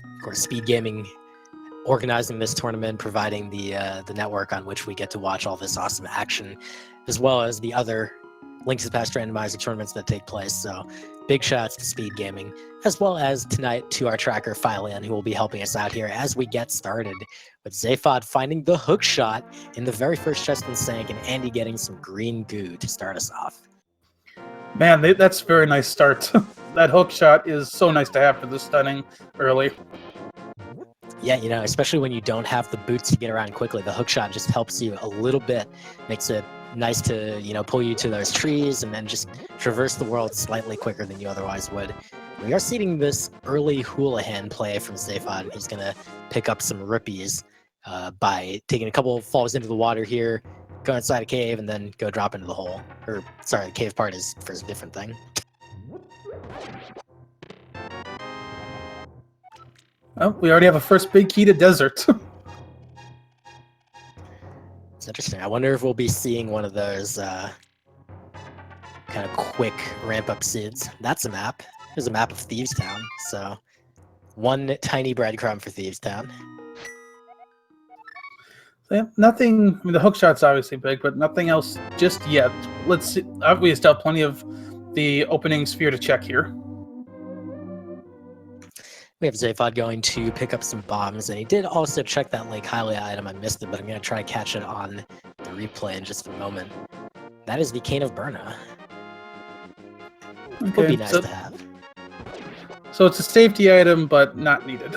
Of course, Speed Gaming organizing this tournament, providing the network on which we get to watch all this awesome action, as well as the other Link to the Past randomizer tournaments that take place. So big shouts to Speed Gaming, as well as tonight to our tracker Phylian, who will be helping us out here as we get started with Zaphod finding the hook shot in the very first chest and sank, and Andy getting some green goo to start us off. Man, that's a very nice start. That hook shot is so nice to have for the stunning early. Yeah, you know, especially when you don't have the boots to get around quickly, the hook shot just helps you a little bit, makes it nice to, you know, pull you to those trees and then just traverse the world slightly quicker than you otherwise would. We are seeing this early Houlihan play from Zaphod. He's going to pick up some rupees by taking a couple falls into the water here, go inside a cave, and then go drop into the hole. Or, sorry, the cave part is for a different thing. Oh, we already have a first big key to desert. It's interesting. I wonder if we'll be seeing one of those kind of quick ramp-up SIDS. That's a map. There's a map of Thieves Town, so one tiny breadcrumb for Thieves Town. Yeah, nothing. I mean, the hook shot's obviously big, but nothing else just yet. Let's see. We still have plenty of the opening sphere to check here. We have Zaphod going to pick up some bombs, and he did also check that Lake Hylia item. I missed it, but I'm going to try to catch it on the replay in just a moment. That is the Cane of Burna. Okay, would be nice to have. So it's a safety item, but not needed.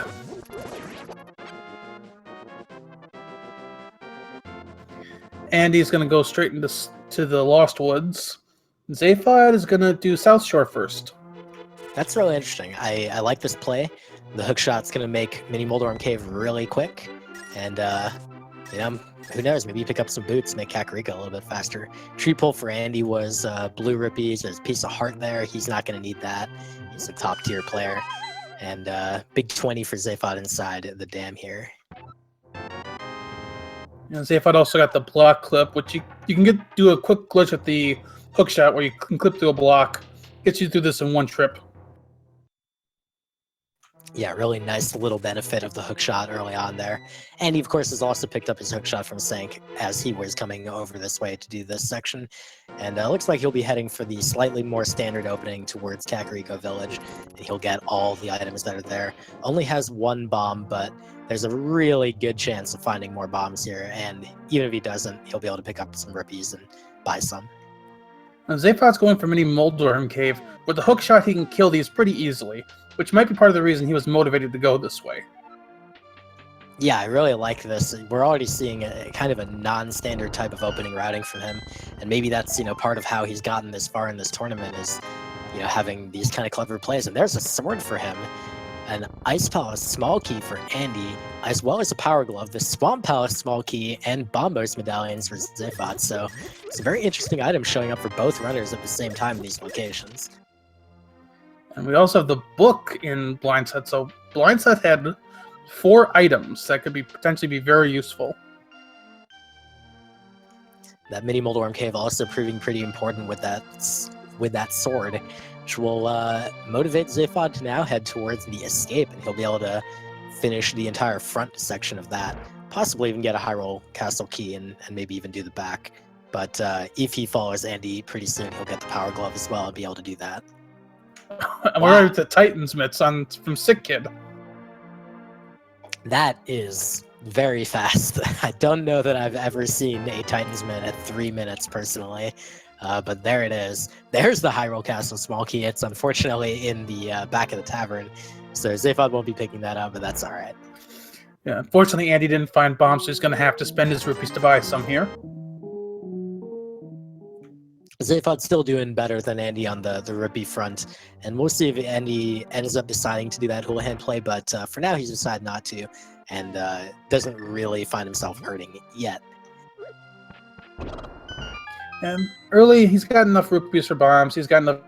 Andy's going to go straight to the Lost Woods. Zaphod is going to do South Shore first. That's really interesting. I like this play. The hook shot's going to make Mini Moldorm Cave really quick. And, you know, who knows? Maybe you pick up some boots, make Kakariko a little bit faster. Tree pull for Andy was blue rupees. There's a piece of heart there. He's not going to need that. He's a top tier player. And big 20 for Zaphod inside the dam here. And Zaphod also got the block clip, which you can do a quick glitch with the hook shot where you can clip through a block. Gets you through this in one trip. Yeah, really nice little benefit of the hook shot early on there. And he, of course, has also picked up his hook shot from Sank as he was coming over this way to do this section. And looks like he'll be heading for the slightly more standard opening towards Kakariko Village. And he'll get all the items that are there. Only has one bomb, but there's a really good chance of finding more bombs here. And even if he doesn't, he'll be able to pick up some rupees and buy some. Zaphod's going for Mini Moldorm Cave. With the hook shot, he can kill these pretty easily, which might be part of the reason he was motivated to go this way. Yeah, I really like this. We're already seeing a kind of a non-standard type of opening routing from him, and maybe that's, you know, part of how he's gotten this far in this tournament is, you know, having these kind of clever plays. And there's a sword for him, an Ice Palace small key for Andy, as well as a Power Glove, the Swamp Palace small key, and Bombos medallions for Zaphod. So it's a very interesting item showing up for both runners at the same time in these locations. And we also have the book in Blind Set. So Blind Set had 4 items that could potentially be very useful. That Mini Moldorm Cave also proving pretty important with that sword, which will motivate Zaphod to now head towards the escape, and he'll be able to finish the entire front section of that, possibly even get a Hyrule Castle key and maybe even do the back. But if he follows Andy pretty soon, he'll get the Power Glove as well and be able to do that. And we're at the Titan's Mitts from Sick Kid. That is very fast. I don't know that I've ever seen a Titan's Mitt at 3 minutes personally. But there it is. There's the Hyrule Castle small key. It's unfortunately in the back of the tavern. So Zaphod won't be picking that up, but that's all right. Yeah, unfortunately, Andy didn't find bombs, so he's going to have to spend his rupees to buy some here. Zaphod's still doing better than Andy on the rupee front, and we'll see if Andy ends up deciding to do that Houlihan play, but for now he's decided not to, and doesn't really find himself hurting yet. And early, he's got enough rupees for bombs, he's got enough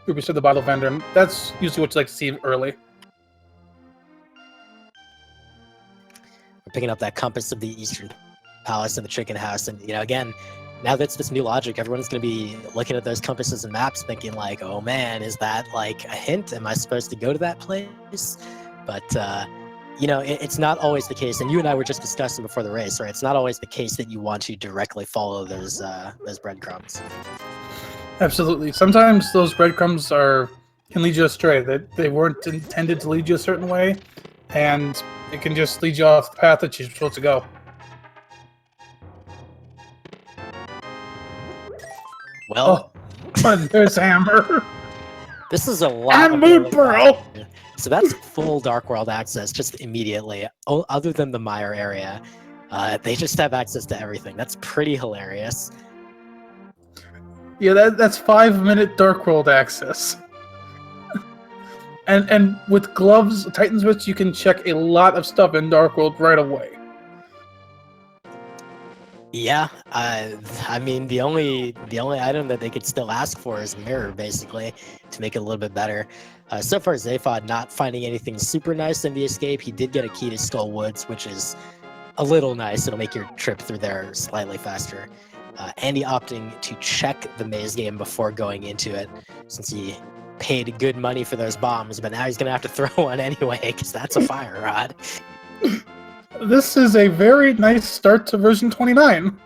rupees for the bottle vendor, and that's usually what you like to see early. We're picking up that Compass of the Eastern Palace and the Chicken House, and, you know, again, now that's this new logic, everyone's going to be looking at those compasses and maps thinking like, oh man, is that like a hint? Am I supposed to go to that place? But it's not always the case, and you and I were just discussing before the race, right? It's not always the case that you want to directly follow those breadcrumbs. Absolutely. Sometimes those breadcrumbs can lead you astray. That they weren't intended to lead you a certain way, and it can just lead you off the path that you're supposed to go. Well, there's Hammer. This is a lot. And Moon Pearl. So that's full Dark World access just immediately. Other than the Mire area, they just have access to everything. That's pretty hilarious. Yeah, that's 5-minute Dark World access. and with gloves, Titan's Wits, you can check a lot of stuff in Dark World right away. Yeah, I mean the only item that they could still ask for is a mirror, basically, to make it a little bit better. So far, Zaphod not finding anything super nice in the escape. He did get a key to Skull Woods, which is a little nice. It'll make your trip through there slightly faster. Andy opting to check the maze game before going into it, since he paid good money for those bombs, but now he's gonna have to throw one anyway, because that's a fire rod. This is a very nice start to version 29.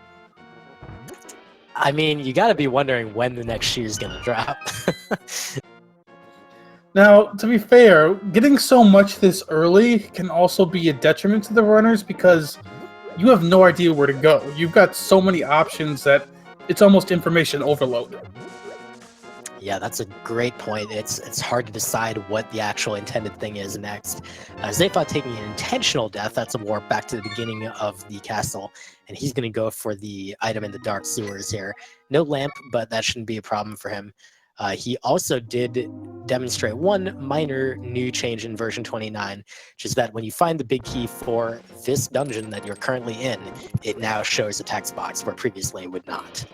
I mean, you gotta be wondering when the next shoe is gonna drop. Now, to be fair, getting so much this early can also be a detriment to the runners because you have no idea where to go. You've got so many options that it's almost information overload. Yeah, that's a great point. It's hard to decide what the actual intended thing is next. Zaphod taking an intentional death, that's a warp back to the beginning of the castle, and he's going to go for the item in the dark sewers here. No lamp, but that shouldn't be a problem for him. He also did demonstrate one minor new change in version 29, which is that when you find the big key for this dungeon that you're currently in, it now shows a text box where previously it would not.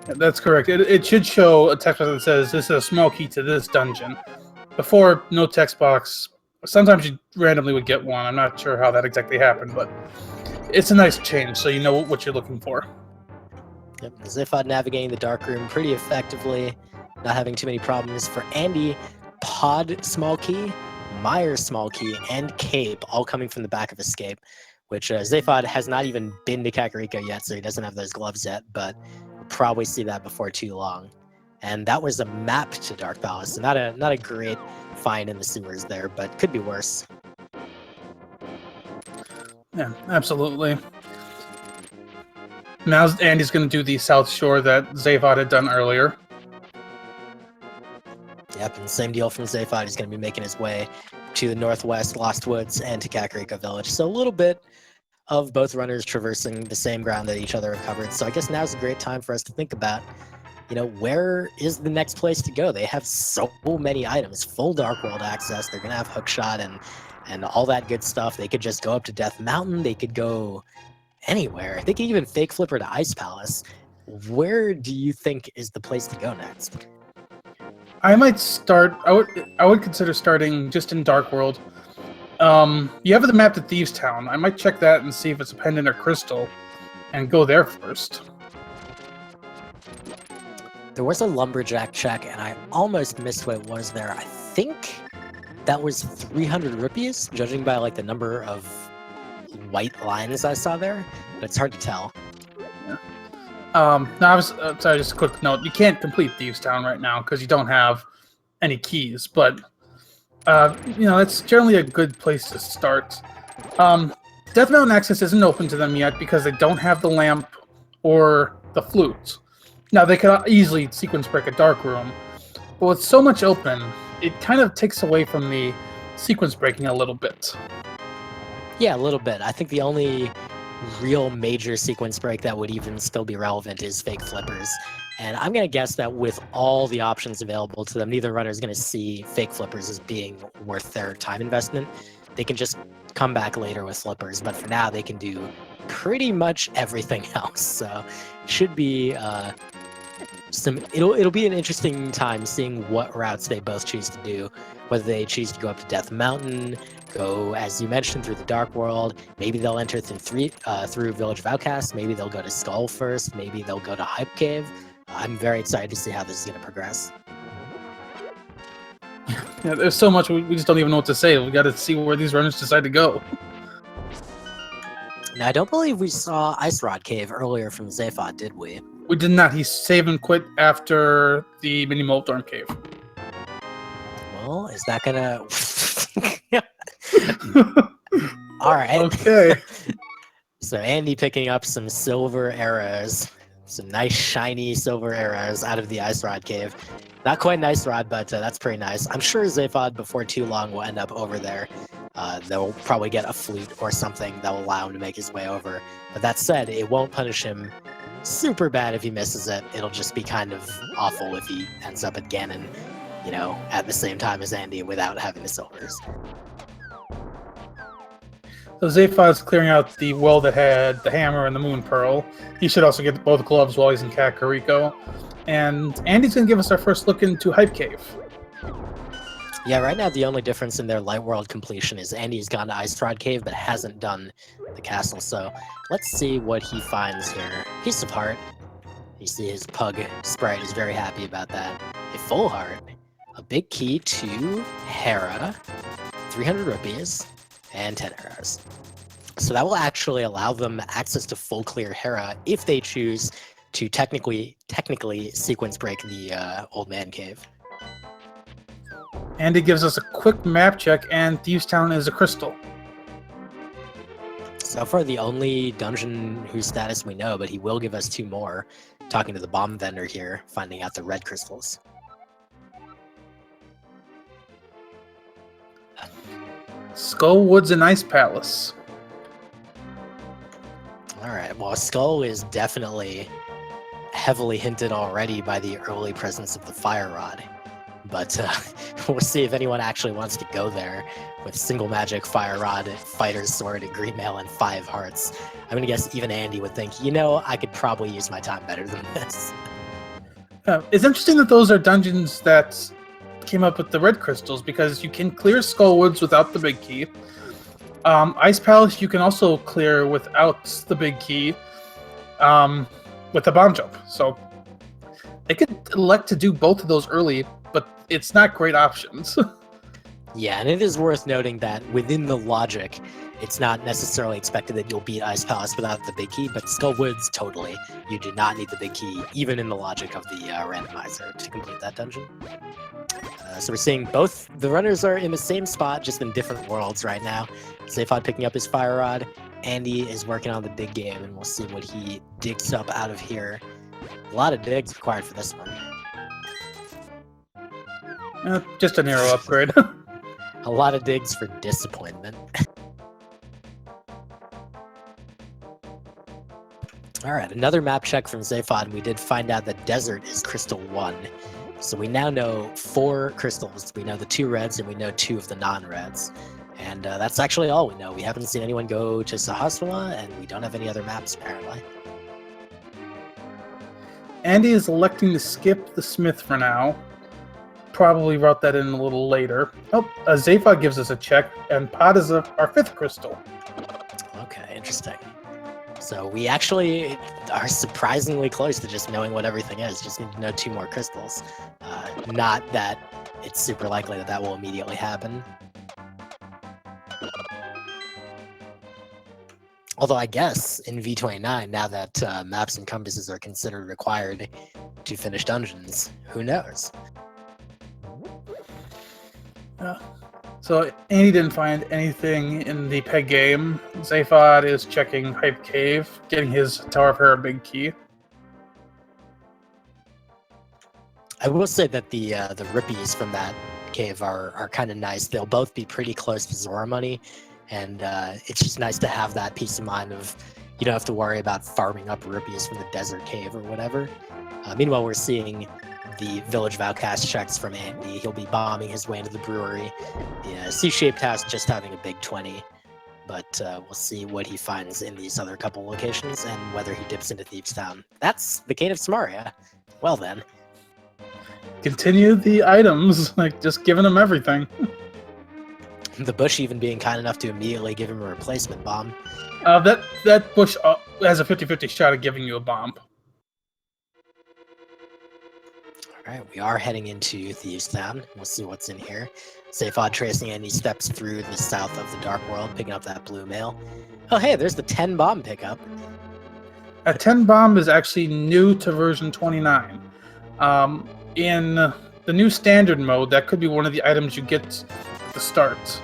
That's correct. It should show a text box that says this is a small key to this dungeon. Before, no text box. Sometimes you randomly would get one. I'm not sure how that exactly happened, but it's a nice change, so you know what you're looking for. Yep, Zaphod navigating the dark room pretty effectively, not having too many problems. For Andy, Pod small key, Mire small key, and Cape all coming from the back of Escape, which Zaphod has not even been to Kakariko yet, so he doesn't have those gloves yet, but we'll probably see that before too long. And that was a map to Dark Palace, so not a great find in the sewers there, but could be worse. Yeah, absolutely. Now Andy's going to do the South Shore that Zaphod had done earlier. Yep, and same deal from Zaphod. He's going to be making his way to the northwest, Lost Woods, and to Kakariko Village. So a little bit of both runners traversing the same ground that each other have covered. So I guess now's a great time for us to think about, where is the next place to go? They have so many items, full Dark World access. They're going to have Hookshot and all that good stuff. They could just go up to Death Mountain. They could go anywhere. They could even fake flipper to Ice Palace. Where do you think is the place to go next? I might start. I would consider starting just in Dark World. You have the map to Thieves Town. I might check that and see if it's a pendant or crystal, and go there first. There was a lumberjack check, and I almost missed what it was there. I think that was 300 rupees, judging by the number of white lines I saw there, but it's hard to tell. Now, sorry, just a quick note. You can't complete Thieves Town right now because you don't have any keys, but, it's generally a good place to start. Death Mountain access isn't open to them yet because they don't have the lamp or the flute. Now, they could easily sequence break a dark room, but with so much open, it kind of takes away from the sequence breaking a little bit. Yeah, a little bit. I think the only real major sequence break that would even still be relevant is fake flippers. And I'm going to guess that with all the options available to them, neither runner is going to see fake flippers as being worth their time investment. They can just come back later with flippers, but for now they can do pretty much everything else. So it should be it'll be an interesting time seeing what routes they both choose to do, whether they choose to go up to Death Mountain, go, as you mentioned, through the Dark World. Maybe they'll enter through Village of Outcasts. Maybe they'll go to Skull first. Maybe they'll go to Hype Cave. I'm very excited to see how this is going to progress. Yeah, there's so much we just don't even know what to say. We got to see where these runners decide to go. Now, I don't believe we saw Ice Rod Cave earlier from Zaphod, did we? We did not. He saved and quit after the mini Moltorn cave. Well, is that gonna... All right. Okay. So Andy picking up some silver arrows, some nice shiny silver arrows out of the Ice Rod Cave. Not quite an Ice Rod, but that's pretty nice. I'm sure Zaphod before too long will end up over there. They'll probably get a flute or something that will allow him to make his way over. But that said, it won't punish him super bad if he misses it. It'll just be kind of awful if he ends up at Ganon, you know, at the same time as Andy without having the silvers. So Zaphod's clearing out the well that had the hammer and the moon pearl. He should also get both gloves while he's in Kakariko. And Andy's going to give us our first look into Hype Cave. Yeah, right now the only difference in their Light World completion is Andy's gone to Ice Rod Cave but hasn't done the castle. So let's see what he finds here. Piece of heart. You see his pug sprite is very happy about that. A full heart. A big key to Hera. 300 rupees. And 10 arrows. So that will actually allow them access to full clear Hera if they choose to technically sequence break the Old Man Cave. Andy gives us a quick map check, and Thieves Town is a crystal. So far the only dungeon whose status we know, but he will give us 2 more. Talking to the bomb vendor here, finding out the red crystals. Skull Woods and Ice Palace. Alright, well, Skull is definitely heavily hinted already by the early presence of the Fire Rod. But we'll see if anyone actually wants to go there with single magic, Fire Rod, Fighter's Sword, and Green Mail, and 5 hearts. I'm gonna guess even Andy would think, you know, I could probably use my time better than this. It's interesting that those are dungeons that came up with the red crystals, because you can clear Skullwoods without the big key. Ice Palace you can also clear without the big key with the bomb jump. So they could elect to do both of those early, but it's not great options. Yeah, and it is worth noting that within the logic, it's not necessarily expected that you'll beat Ice Palace without the big key, but Skullwoods, totally. You do not need the big key, even in the logic of the randomizer, to complete that dungeon. So we're seeing both the runners are in the same spot, just in different worlds right now. Zaphod picking up his Fire Rod. Andy is working on the big game, and we'll see what he digs up out of here. A lot of digs required for this one. Just an arrow upgrade. A lot of digs for disappointment. Alright, another map check from Zaphod. We did find out that Desert is Crystal 1. So we now know 4 crystals. We know the 2 reds, and we know 2 of the non-reds. And that's actually all we know. We haven't seen anyone go to Sahasrama, and we don't have any other maps, apparently. Andy is electing to skip the Smith for now. Probably route that in a little later. Oh, Zaphod gives us a check, and Pod is our 5th crystal. Okay, interesting. So we actually are surprisingly close to just knowing what everything is. Just need to know 2 more crystals. Not that it's super likely that that will immediately happen. Although I guess in V29, now that maps and compasses are considered required to finish dungeons, who knows? So Andy didn't find anything in the peg game. Zaphod is checking Hype Cave, getting his Tower of Hera big key. I will say that the rippies from that cave are kind of nice. They'll both be pretty close to Zora money, and it's just nice to have that peace of mind of you don't have to worry about farming up rupees from the desert cave or whatever. Meanwhile, we're seeing the Village of Outcast checks from Andy. He'll be bombing his way into the brewery. The C-shaped house just having a big 20. But we'll see what he finds in these other couple locations and whether he dips into Thieves Town. That's the Cave of Samaria. Well then. Continue the items, like just giving him everything. The bush even being kind enough to immediately give him a replacement bomb. That bush has a 50-50 shot of giving you a bomb. All right, we are heading into Thieves Town. We'll see what's in here. Zaphod tracing any steps through the south of the Dark World, picking up that blue mail. Oh, hey, there's the 10 bomb pickup. A 10 bomb is actually new to version 29. In the new standard mode, that could be one of the items you get at the start.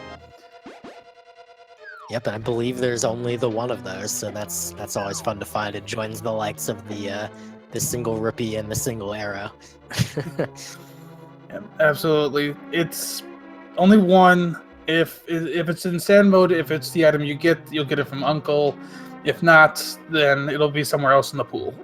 Yep, and I believe there's only the one of those, so that's always fun to find. It joins the likes of the single rupee and the single arrow. Yeah, absolutely. It's only one. If it's in stand mode, if it's the item you get, you'll get it from Uncle. If not, then it'll be somewhere else in the pool.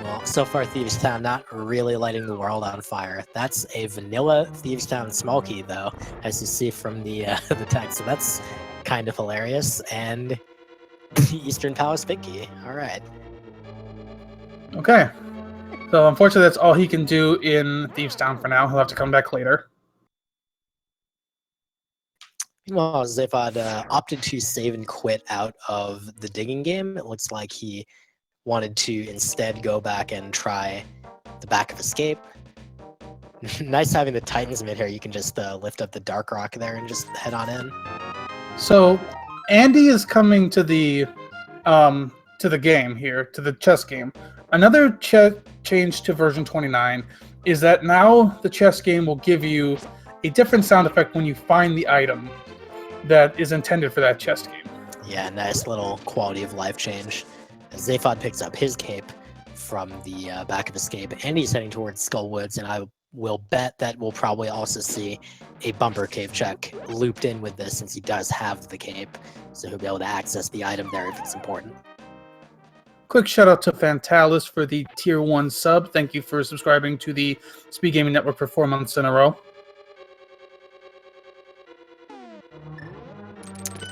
Well, so far Thieves Town not really lighting the world on fire. That's a vanilla Thieves Town small key, though, as you see from the the text. So that's kind of hilarious. And the Eastern Palace big key. All right. Okay. So unfortunately, that's all he can do in Thieves Town for now. He'll have to come back later. Meanwhile, Zaphod opted to save and quit out of the digging game. It looks like he wanted to instead go back and try the back of Escape. Nice having the Titans mid here. You can just lift up the Dark Rock there and just head on in. So Andy is coming to the game here, to the chess game. Another change to version 29 is that now the chess game will give you a different sound effect when you find the item that is intended for that chess game. Yeah, nice little quality of life change. As Zaphod picks up his cape from the back of Escape, and he's heading towards Skull Woods, and I will bet that we'll probably also see a bumper cave check looped in with this, since he does have the cape, so he'll be able to access the item there if it's important. Quick shout out to Fantalis for the tier 1 sub. Thank you for subscribing to the Speed Gaming Network for 4 months in a row.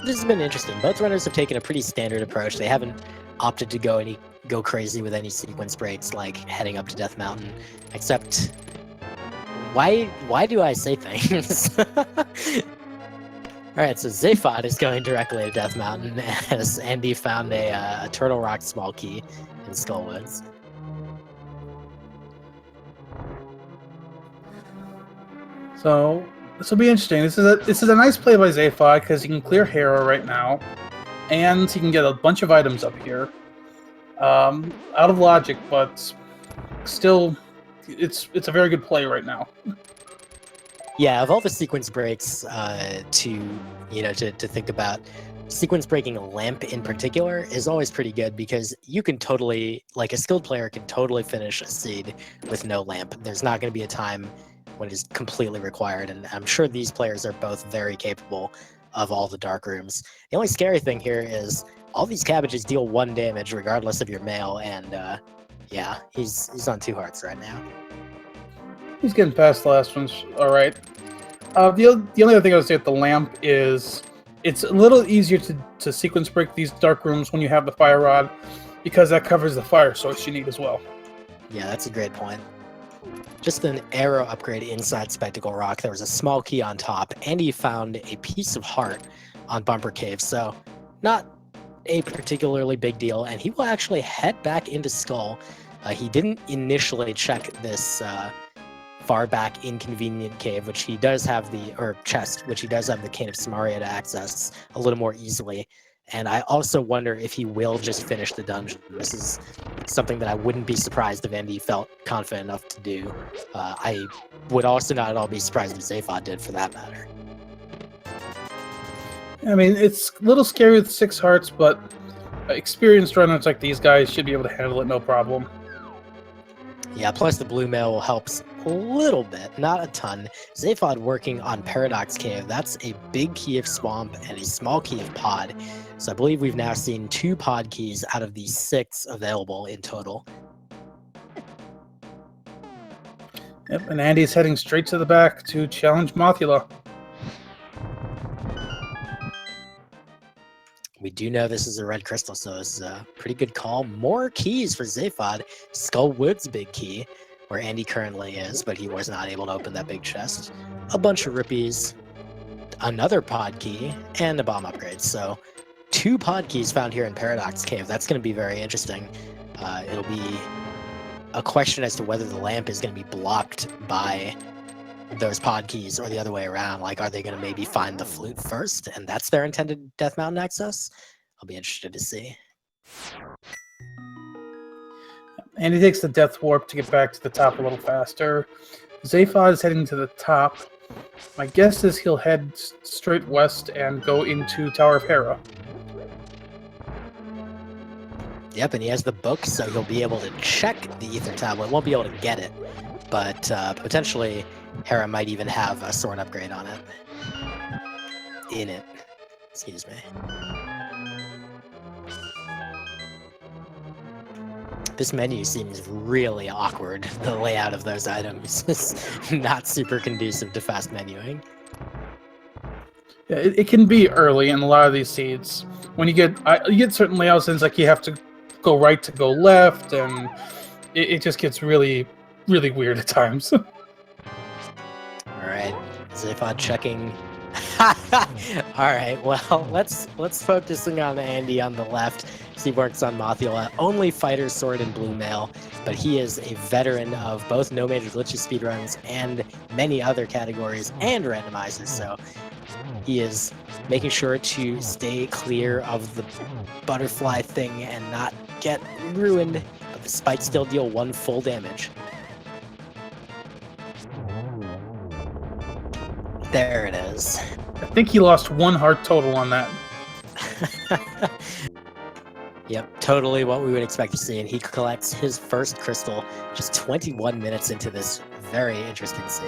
This has been interesting. Both runners have taken a pretty standard approach. They haven't opted to go crazy with any sequence breaks like heading up to Death Mountain, except why do I say things? Alright, so Zaphod is going directly to Death Mountain as Andy found a Turtle Rock small key in Skullwoods. So this will be interesting. This is a nice play by Zaphod because he can clear Hera right now, and he can get a bunch of items up here. Out of logic, but still, it's a very good play right now. Yeah, of all the sequence breaks to think about, sequence breaking a lamp in particular is always pretty good because you can totally, like a skilled player can totally finish a seed with no lamp. There's not going to be a time when it's completely required, and I'm sure these players are both very capable of all the dark rooms. The only scary thing here is all these cabbages deal 1 damage regardless of your mail, and yeah, he's on 2 hearts right now. He's getting past the last ones. All right. The only other thing I would say with the lamp is it's a little easier to sequence break these dark rooms when you have the fire rod, because that covers the fire source you need as well. Yeah, that's a great point. Just an arrow upgrade inside Spectacle Rock. There was a small key on top, and he found a piece of heart on Bumper Cave, so not a particularly big deal, and he will actually head back into Skull. He didn't initially check this far back inconvenient cave, which he does have chest, which he does have the Cane of Samaria to access a little more easily. And I also wonder if he will just finish the dungeon. This is something that I wouldn't be surprised if Andy felt confident enough to do. I would also not at all be surprised if Zaphod did, for that matter. I mean, it's a little scary with 6 hearts, but experienced runners like these guys should be able to handle it no problem. Yeah, plus the blue mail helps a little bit, not a ton. Zaphod working on Paradox Cave, that's a big key of Swamp and a small key of Pod. So I believe we've now seen 2 pod keys out of the 6 available in total. Yep, and Andy's heading straight to the back to challenge Mothula. We do know this is a red crystal, so this is a pretty good call. More keys for Zaphod. Skull Woods big key, where Andy currently is, but he was not able to open that big chest. A bunch of rupees, another pod key, and a bomb upgrade. So 2 pod keys found here in Paradox Cave. That's going to be very interesting. It'll be a question as to whether the lamp is going to be blocked by those pod keys or the other way around. Like, are they going to maybe find the flute first, and that's their intended Death Mountain access? I'll be interested to see. And he takes the Death Warp to get back to the top a little faster. Zaphod is heading to the top. My guess is he'll head straight west and go into Tower of Hera. Yep, and he has the book, so he'll be able to check the Ether Tablet. Won't be able to get it, but potentially Hera might even have a sword upgrade on it. In it. Excuse me. This menu seems really awkward. The layout of those items is not super conducive to fast menuing. Yeah, it can be early in a lot of these seeds. When you get certain layouts, and it's like you have to go right to go left, and it just gets really, really weird at times. All right, Zaphod checking. All right, well, let's focusing on Andy on the left. He works on Mothula, only fighter, sword, and blue mail, but he is a veteran of both No Major Glitches speedruns and many other categories and randomizers, so he is making sure to stay clear of the butterfly thing and not get ruined, but the spikes still deal 1 full damage. There it is. I think he lost 1 heart total on that. Yep, totally what we would expect to see, and he collects his first crystal just 21 minutes into this very interesting scene.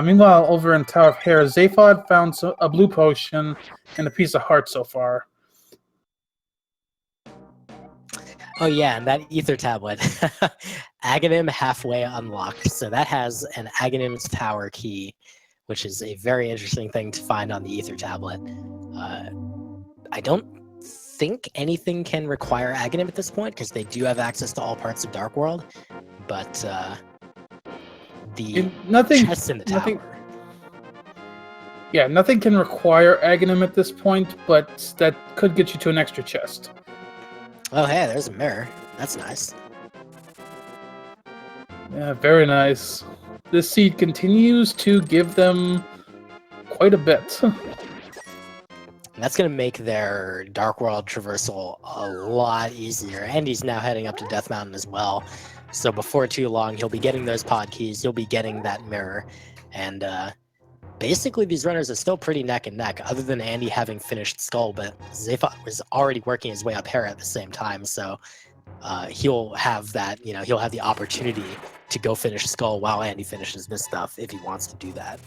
Meanwhile, over in Tower of Hera, Zaphod found a blue potion and a piece of heart so far. Oh yeah, and that Ether Tablet. Aghanim halfway unlocked, so that has an Aghanim's Tower key, which is a very interesting thing to find on the Ether Tablet. I don't think anything can require Aghanim at this point, because they do have access to all parts of Dark World, but the chests in the tower. Nothing can require Aghanim at this point, but that could get you to an extra chest. Oh hey, there's a mirror. That's nice. Yeah, very nice. This seed continues to give them quite a bit. And that's going to make their Dark World traversal a lot easier. And he's now heading up to Death Mountain as well. So before too long, he'll be getting those pod keys. He'll be getting that mirror. And basically, these runners are still pretty neck and neck, other than Andy having finished Skull. But Zaphod was already working his way up Hera at the same time. So he'll have that, he'll have the opportunity to go finish Skull while Andy finishes this stuff if he wants to do that.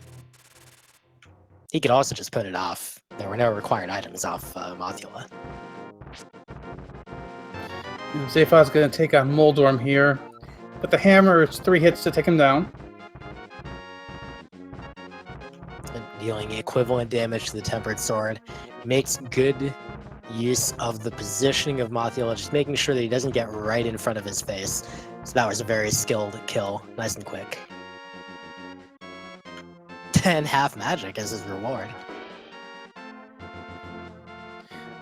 He could also just put it off. There were no required items off Mothula. Zaphod's going to take on Moldorm here. But the hammer is 3 hits to take him down. Dealing equivalent damage to the Tempered Sword. Makes good use of the positioning of Mothula, just making sure that he doesn't get right in front of his face. So that was a very skilled kill. Nice and quick. 10 half magic as his reward.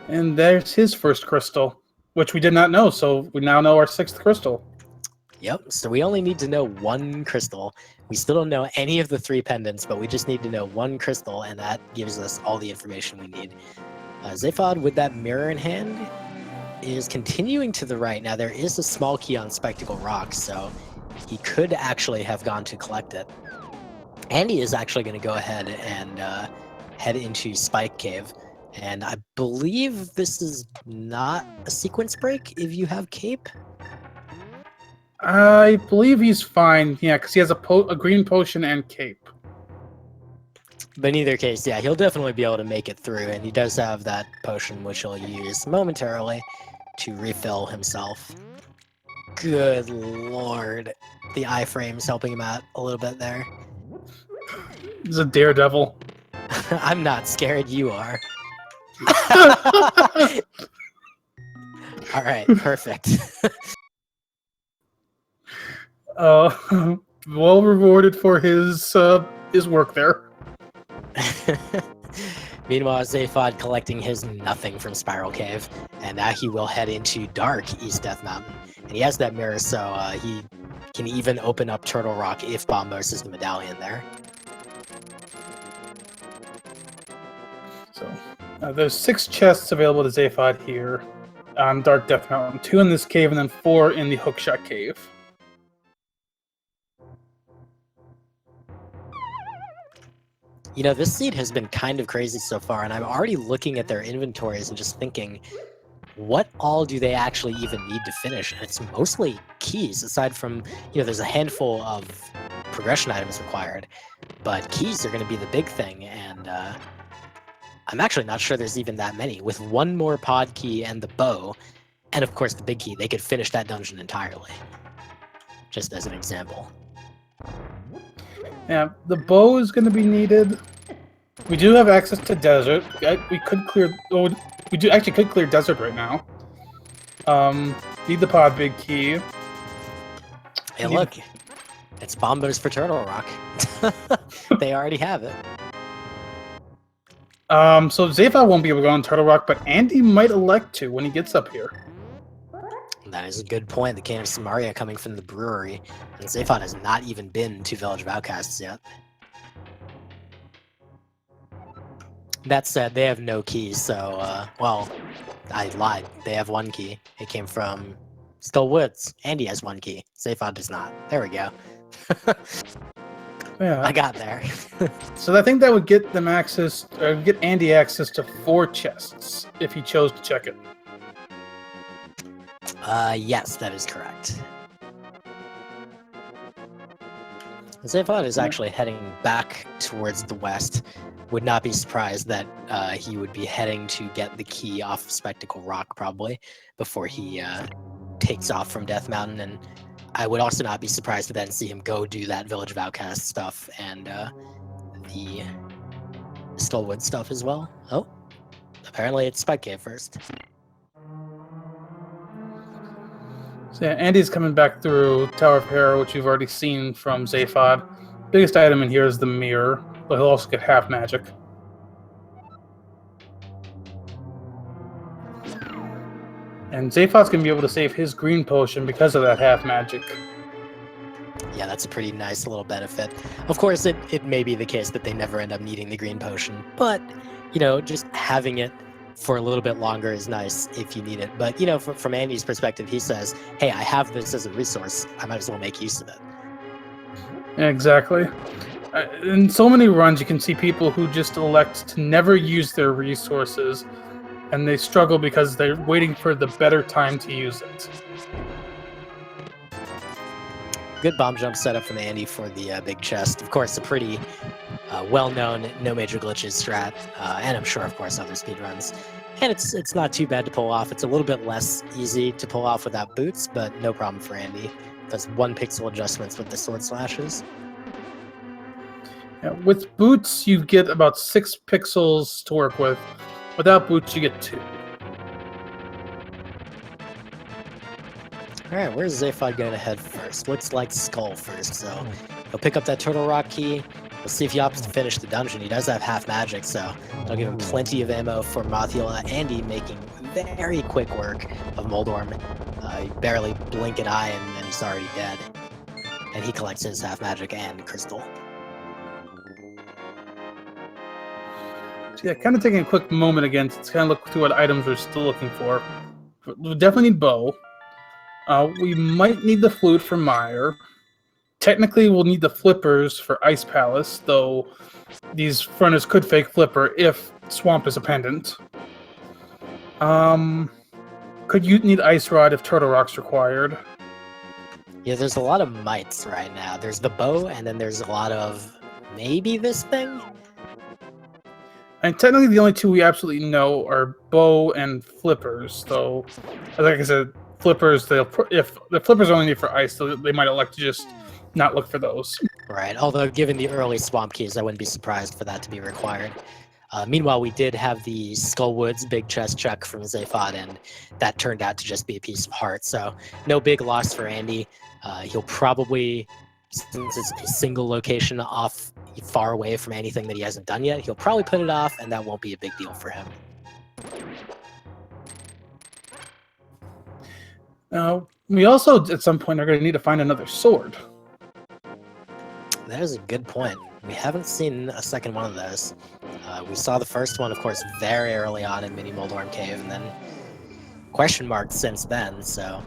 And there's his first crystal, which we did not know, so we now know our 6th crystal. Yep, so we only need to know 1 crystal. We still don't know any of the 3 pendants, but we just need to know 1 crystal, and that gives us all the information we need. Zaphod, with that mirror in hand, is continuing to the right. Now, there is a small key on Spectacle Rock, so he could actually have gone to collect it. Andy is actually going to go ahead and head into Spike Cave. And I believe this is not a sequence break if you have Cape. I believe he's fine, yeah, because he has a green potion and cape. But in either case, yeah, he'll definitely be able to make it through, and he does have that potion which he'll use momentarily to refill himself. Good lord. The iframe's helping him out a little bit there. He's a daredevil. I'm not scared, you are. Alright, perfect. Well rewarded for his work there. Meanwhile, Zaphod collecting his nothing from Spiral Cave, and now he will head into Dark East Death Mountain. And he has that mirror, so he can even open up Turtle Rock if Bombos is the medallion there. So there's 6 chests available to Zaphod here on Dark Death Mountain. 2 in this cave and then 4 in the Hookshot Cave. You know, this seed has been kind of crazy so far, and I'm already looking at their inventories and just thinking, what all do they actually even need to finish? And it's mostly keys, aside from, you know, there's a handful of progression items required, but keys are going to be the big thing, and I'm actually not sure there's even that many. With 1 more pod key and the bow, and of course the big key, they could finish that dungeon entirely, just as an example. Yeah, the bow is going to be needed. We do have access to desert. We could clear. Oh, we do actually could clear desert right now. Need the pod big key. Hey, look, it's Bombos for Turtle Rock. They already have it. So Zaphod won't be able to go on Turtle Rock, but Andy might elect to when he gets up here. That is a good point. The Cane of Samaria coming from the brewery, and Zaphod has not even been to Village of Outcasts yet. That said, they have no keys, so, well, I lied. They have 1 key. It came from Skull Woods. Andy has 1 key. Zaphod does not. There we go. Yeah, I got there. So I think that would get them access, get Andy access to 4 chests if he chose to check it. Yes, that is correct. Zaphod is actually heading back towards the west. Would not be surprised that he would be heading to get the key off of Spectacle Rock, probably, before he takes off from Death Mountain. And I would also not be surprised to then see him go do that Village of Outcasts stuff and the Skullwood stuff as well. Oh, apparently it's Spike Cave first. So yeah, Andy's coming back through Tower of Hera, which you've already seen from Zaphod. Biggest item in here is the mirror, but he'll also get half magic. And Zaphod's going to be able to save his green potion because of that half magic. Yeah, that's a pretty nice little benefit. Of course, it may be the case that they never end up needing the green potion, but, you know, just having it for a little bit longer is nice if you need it. But, you know, from Andy's perspective, he says, hey, I have this as a resource. I might as well make use of it. Yeah, exactly. In so many runs, you can see people who just elect to never use their resources, and they struggle because they're waiting for the better time to use it. Good bomb jump setup from Andy for the big chest. Of course, a pretty well-known no major glitches strat, and I'm sure, of course, other speedruns. And it's not too bad to pull off. It's a little bit less easy to pull off without boots, but no problem for Andy. Does 1 pixel adjustments with the sword slashes. Yeah, with boots, you get about 6 pixels to work with. Without boots, you get 2. Alright, where's Zaphod going to head first? Looks like Skull first, so he'll pick up that Turtle Rock key. We'll see if he opts to finish the dungeon. He does have half magic, so that'll give him plenty of ammo for Mothula. Andy making very quick work of Moldorm. You barely blink an eye and he's already dead. And he collects his half magic and crystal. So yeah, kind of taking a quick moment again to kind of look through what items we're still looking for. We definitely need bow. We might need the flute for Meyer. Technically, we'll need the flippers for Ice Palace, though these fronters could fake flipper if Swamp is a pendant. Could you need Ice Rod if Turtle Rock's required? Yeah, there's a lot of mites right now. There's the bow, and then there's a lot of maybe this thing? And technically, the only 2 we absolutely know are bow and flippers, though, like I said, flippers, if the flippers are only need for ice, so they might elect to just not look for those. Right, although given the early swamp keys, I wouldn't be surprised for that to be required. Meanwhile, we did have the Skullwoods big chest check from Zaphod, and that turned out to just be a piece of heart, so no big loss for Andy. He'll probably, since it's a single location off, far away from anything that he hasn't done yet, he'll probably put it off, and that won't be a big deal for him. We also, at some point, are going to need to find another sword. That is a good point. We haven't seen a second one of those. We saw the first one, of course, very early on in Mini Moldorm Cave, and then question marks since then, so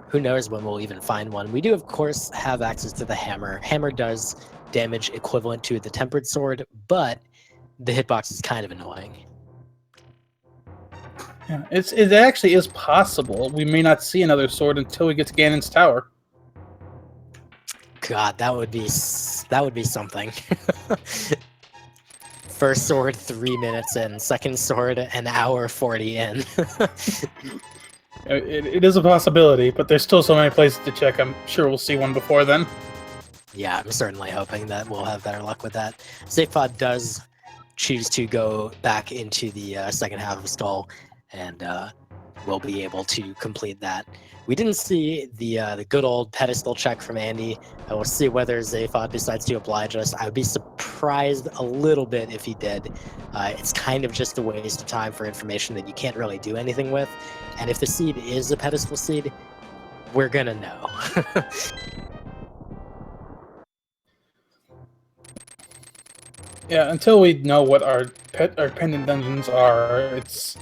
who knows when we'll even find one. We do, of course, have access to the hammer. Hammer does damage equivalent to the Tempered Sword, but the hitbox is kind of annoying. Yeah, it actually is possible we may not see another sword until we get to Ganon's Tower. God, that would be something. First sword 3 minutes in, second sword an hour 40 in. It is a possibility, but there's still so many places to check. I'm sure we'll see one before then. Yeah, I'm certainly hoping that we'll have better luck with that. Zaphod does choose to go back into the second half of Skull, and we'll be able to complete that. We didn't see the good old pedestal check from Andy. We'll see whether Zaphod decides to oblige us. I would be surprised a little bit if he did. It's kind of just a waste of time for information that you can't really do anything with. And if the seed is a pedestal seed, we're gonna know. Yeah, until we know what our pendant dungeons are, it's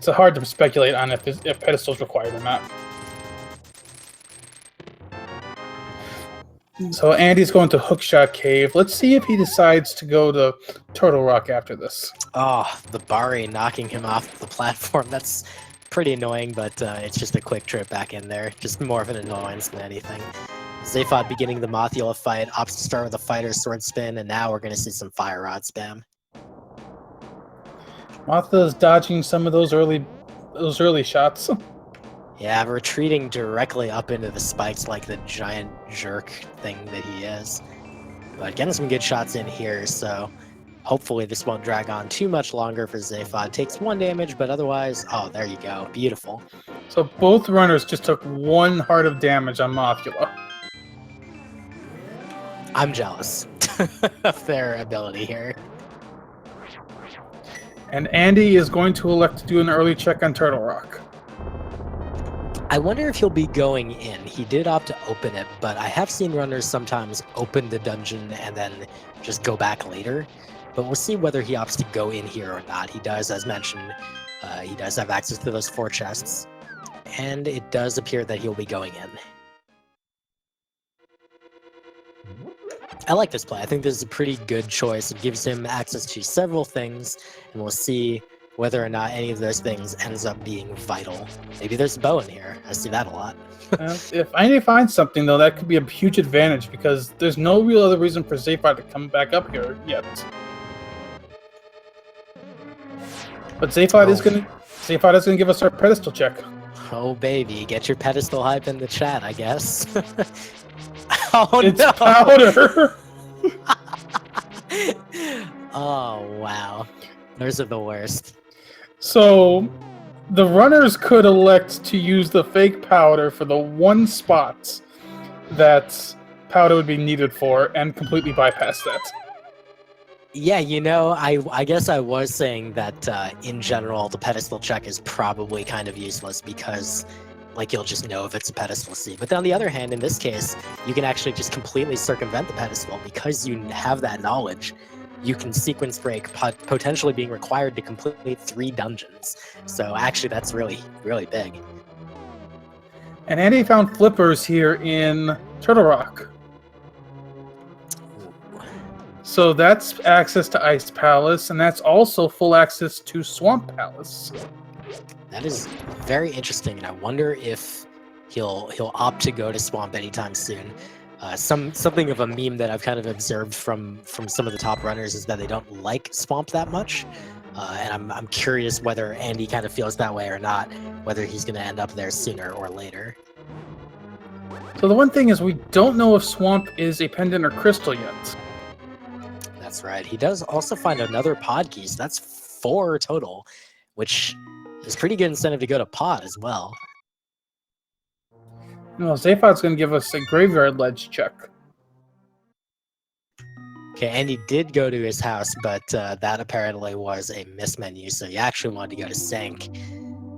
hard to speculate on if pedestals required or not. So Andy's going to Hookshot Cave. Let's see if he decides to go to Turtle Rock after this. Oh, the Bari knocking him off the platform. That's pretty annoying, but it's just a quick trip back in there. Just more of an annoyance than anything. Zaphod beginning the Mothula fight, opts to start with a fighter sword spin, and now we're going to see some fire rod spam. Mothula's dodging some of those early shots. Yeah, retreating directly up into the spikes like the giant jerk thing that he is. But getting some good shots in here, so hopefully this won't drag on too much longer for Zaphod. Takes 1 damage, but otherwise, oh, there you go. Beautiful. So both runners just took 1 heart of damage on Mothula. I'm jealous of their ability here. And Andy is going to elect to do an early check on Turtle Rock. I wonder if he'll be going in. He did opt to open it, but I have seen runners sometimes open the dungeon and then just go back later. But we'll see whether he opts to go in here or not. He does, as mentioned, he does have access to those 4 chests. And it does appear that he'll be going in. I like this play. I think this is a pretty good choice. It gives him access to several things, and we'll see whether or not any of those things ends up being vital. Maybe there's a bow in here. I see that a lot. If Andy finds something, though, that could be a huge advantage, because there's no real other reason for Zaphod to come back up here yet. But Zaphod is gonna give us our pedestal check. Oh baby, get your pedestal hype in the chat, I guess. Oh it's no! powder. Oh wow, those are the worst. So, the runners could elect to use the fake powder for the 1 spot that powder would be needed for, and completely bypass that. Yeah, you know, I guess I was saying that in general, the pedestal check is probably kind of useless because, like, you'll just know if it's a pedestal seed. But on the other hand, in this case, you can actually just completely circumvent the pedestal because you have that knowledge. You can sequence break, potentially being required to complete 3 dungeons. So actually, that's really, really big. And Andy found flippers here in Turtle Rock. So that's access to Ice Palace, and that's also full access to Swamp Palace. That is very interesting, and I wonder if he'll opt to go to Swamp anytime soon. Something of a meme that I've kind of observed from some of the top runners is that they don't like Swamp that much, and I'm curious whether Andy kind of feels that way or not, whether he's going to end up there sooner or later. So the one thing is we don't know if Swamp is a pendant or crystal yet. That's right. He does also find another pod key, so that's 4 total, which is pretty good incentive to go to pod as well. No, Zaphod's going to give us a graveyard ledge check. Okay, Andy did go to his house, but that apparently was a mismenu. So he actually wanted to go to Sank.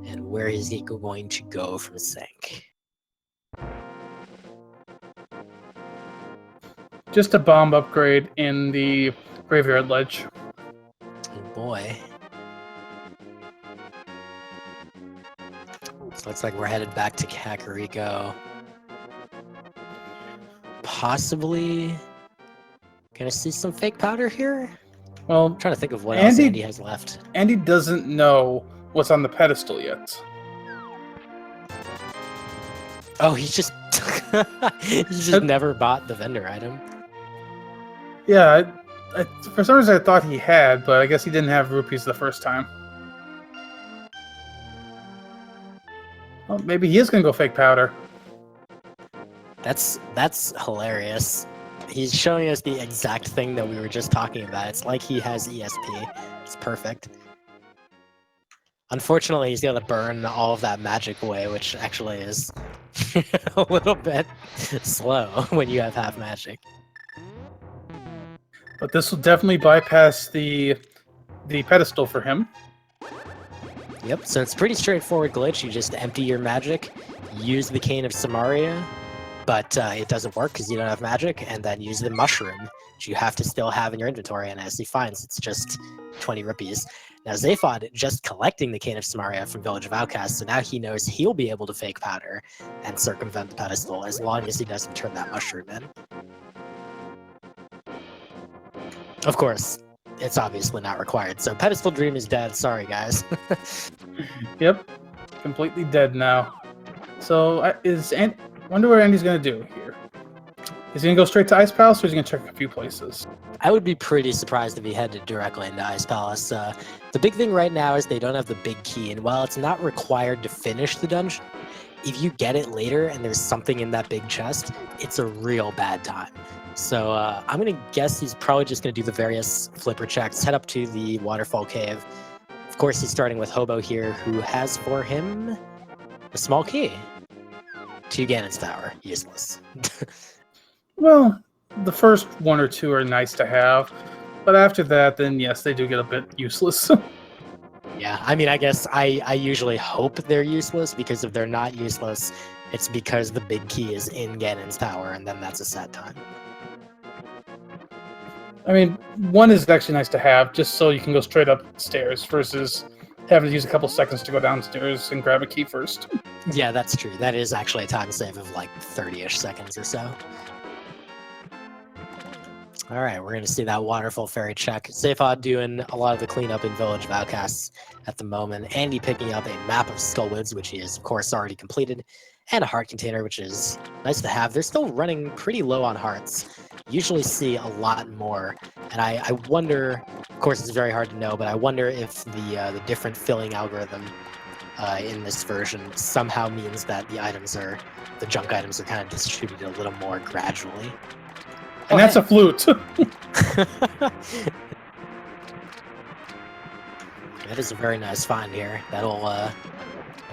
And where is he going to go from Sank? Just a bomb upgrade in the Graveyard Ledge. Oh boy. So looks like we're headed back to Kakariko. Possibly gonna see some fake powder here? Well, I'm trying to think of what else Andy has left. Andy doesn't know what's on the pedestal yet. Oh, he's just he's just never bought the vendor item. Yeah, for some reason I thought he had, but I guess he didn't have rupees the first time. Well, maybe he is gonna go fake powder. That's hilarious. He's showing us the exact thing that we were just talking about. It's like he has ESP. It's perfect. Unfortunately, he's got to burn all of that magic away, which actually is a little bit slow when you have half magic. But this will definitely bypass the pedestal for him. Yep, so it's a pretty straightforward glitch. You just empty your magic, use the Cane of Samaria, but it doesn't work because you don't have magic, and then use the mushroom, which you have to still have in your inventory, and as he finds, it's just 20 rupees. Now, Zaphod just collecting the Cane of Samaria from Village of Outcasts, so now he knows he'll be able to fake powder and circumvent the pedestal as long as he doesn't turn that mushroom in. Of course, it's obviously not required, so Pedestal Dream is dead. Sorry, guys. Yep, completely dead now. So, wonder what Andy's gonna do here. Is he gonna go straight to Ice Palace, or is he gonna check a few places? I would be pretty surprised if he headed directly into Ice Palace. The big thing right now is they don't have the big key, and while it's not required to finish the dungeon, if you get it later and there's something in that big chest, it's a real bad time. So I'm going to guess he's probably just going to do the various flipper checks, head up to the Waterfall Cave. Of course, he's starting with Hobo here, who has for him a small key to Ganon's Tower. Useless. Well, the first one or two are nice to have, but after that, then yes, they do get a bit useless. Yeah, I mean, I guess I usually hope they're useless, because if they're not useless, it's because the big key is in Ganon's Tower, and then that's a sad time. I mean, one is actually nice to have, just so you can go straight upstairs versus having to use a couple seconds to go downstairs and grab a key first. Yeah, that's true. That is actually a time save of like 30-ish seconds or so. All right, we're going to see that Waterfall Fairy check. Zaphod doing a lot of the cleanup in Village of Outcasts at the moment. Andy picking up a map of Skullwoods, which he is, of course, already completed, and a heart container, which is nice to have. They're still running pretty low on hearts. Usually see a lot more, and I wonder, of course it's very hard to know, but I wonder if the different filling algorithm in this version somehow means that the junk items are kind of distributed a little more gradually. And that's a flute. That is a very nice find here. That'll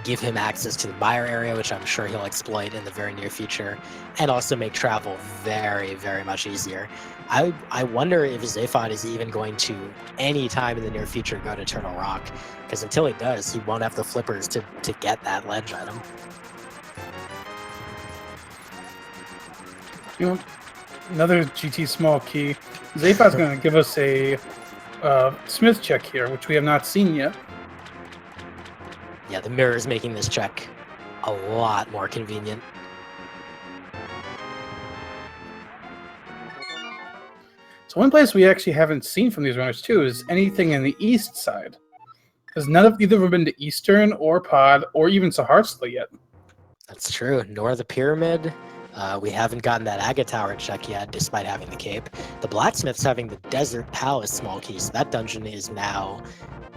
give him access to the buyer area, which I'm sure he'll exploit in the very near future, and also make travel very, very much easier. I wonder if Zaphod is even going to, any time in the near future, go to Eternal Rock, because until he does, he won't have the flippers to get that ledge item. You know, another GT small key. Zaphod's going to give us a Smith check here, which we have not seen yet. Yeah, the mirror is making this check a lot more convenient. So one place we actually haven't seen from these runners too is anything in the east side, because none of either have been to Eastern or Pod or even Saharsla yet. That's true. Nor the Pyramid. We haven't gotten that Aga Tower check yet, despite having the cape. The Blacksmith's having the Desert Palace small key, so that dungeon is now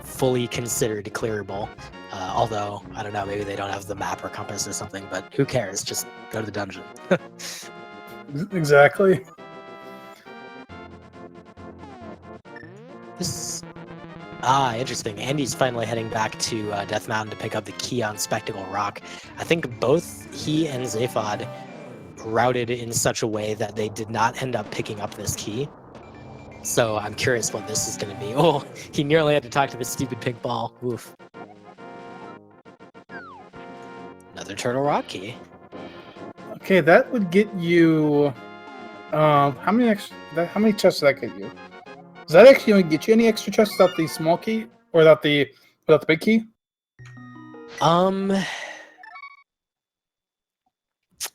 fully considered clearable. Although, I don't know, maybe they don't have the map or compass or something, but who cares? Just go to the dungeon. Exactly. Interesting. Andy's finally heading back to Death Mountain to pick up the key on Spectacle Rock. I think both he and Zaphod routed in such a way that they did not end up picking up this key. So I'm curious what this is going to be. Oh, he nearly had to talk to the stupid pink ball. Oof. Another Turtle Rock key. Okay, that would get you. How many chests did that get you? Does that actually only get you any extra chests without the small key or without the big key? Well,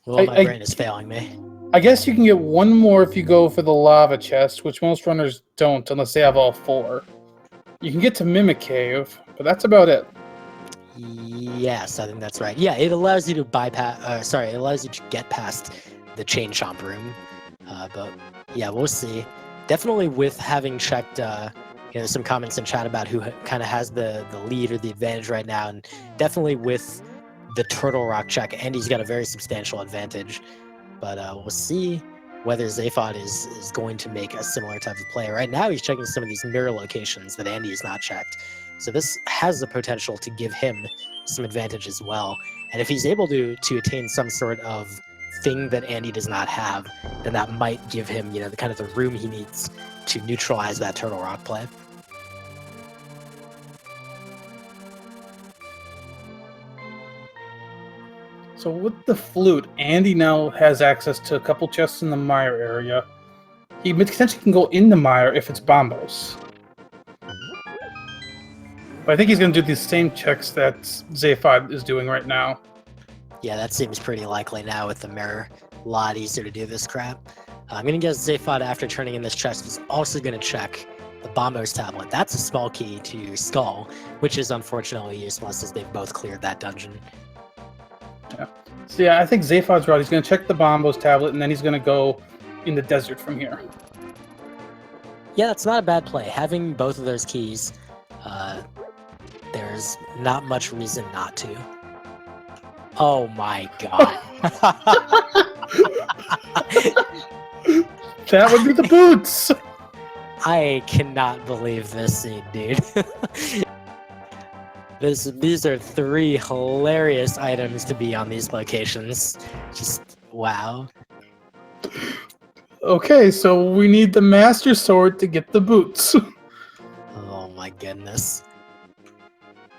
my brain is failing me. I guess you can get one more if you go for the lava chest, which most runners don't unless they have all 4. You can get to Mimic Cave, but that's about it. Yes, I think that's right. Yeah, it allows you to bypass. It allows you to get past the Chain Chomp room. But yeah, we'll see. Definitely with having checked, some comments in chat about who kind of has the lead or the advantage right now, and definitely with the Turtle Rock check, Andy's got a very substantial advantage. But we'll see whether Zaphod is going to make a similar type of play. Right now, he's checking some of these mirror locations that Andy has not checked. So this has the potential to give him some advantage as well. And if he's able to attain some sort of thing that Andy does not have, then that might give him, the kind of the room he needs to neutralize that Turtle Rock play. So with the flute, Andy now has access to a couple chests in the mire area. He potentially can go in the mire if it's Bombos. But I think he's going to do these same checks that Zaphod is doing right now. Yeah, that seems pretty likely now with the mirror. A lot easier to do this crap. I'm going to guess Zaphod, after turning in this chest, is also going to check the Bombos tablet. That's a small key to Skull, which is unfortunately useless as they've both cleared that dungeon. Yeah. So yeah, I think Zaphod's right. He's going to check the Bombos tablet, and then he's going to go in the desert from here. Yeah, that's not a bad play. Having both of those keys, there's not much reason not to. Oh my god. That would be the boots! I cannot believe this scene, dude. These are 3 hilarious items to be on these locations. Just, wow. Okay, so we need the Master Sword to get the boots. Oh my goodness.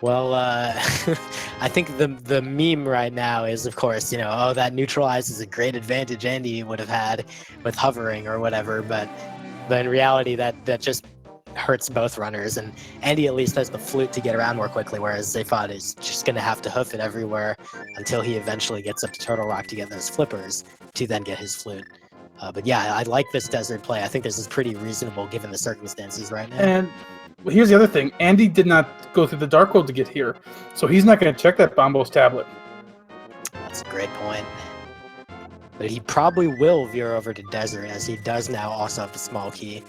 Well, I think the meme right now is, of course, oh, that neutralizes a great advantage Andy would have had with hovering or whatever, but in reality, that just hurts both runners, and Andy at least has the flute to get around more quickly, whereas Zaphod is just going to have to hoof it everywhere until he eventually gets up to Turtle Rock to get those flippers to then get his flute. But yeah, I like this desert play. I think this is pretty reasonable given the circumstances right now. And here's the other thing. Andy did not go through the Dark World to get here, so he's not going to check that Bombos tablet. That's a great point. But he probably will veer over to desert, as he does now also have the small key.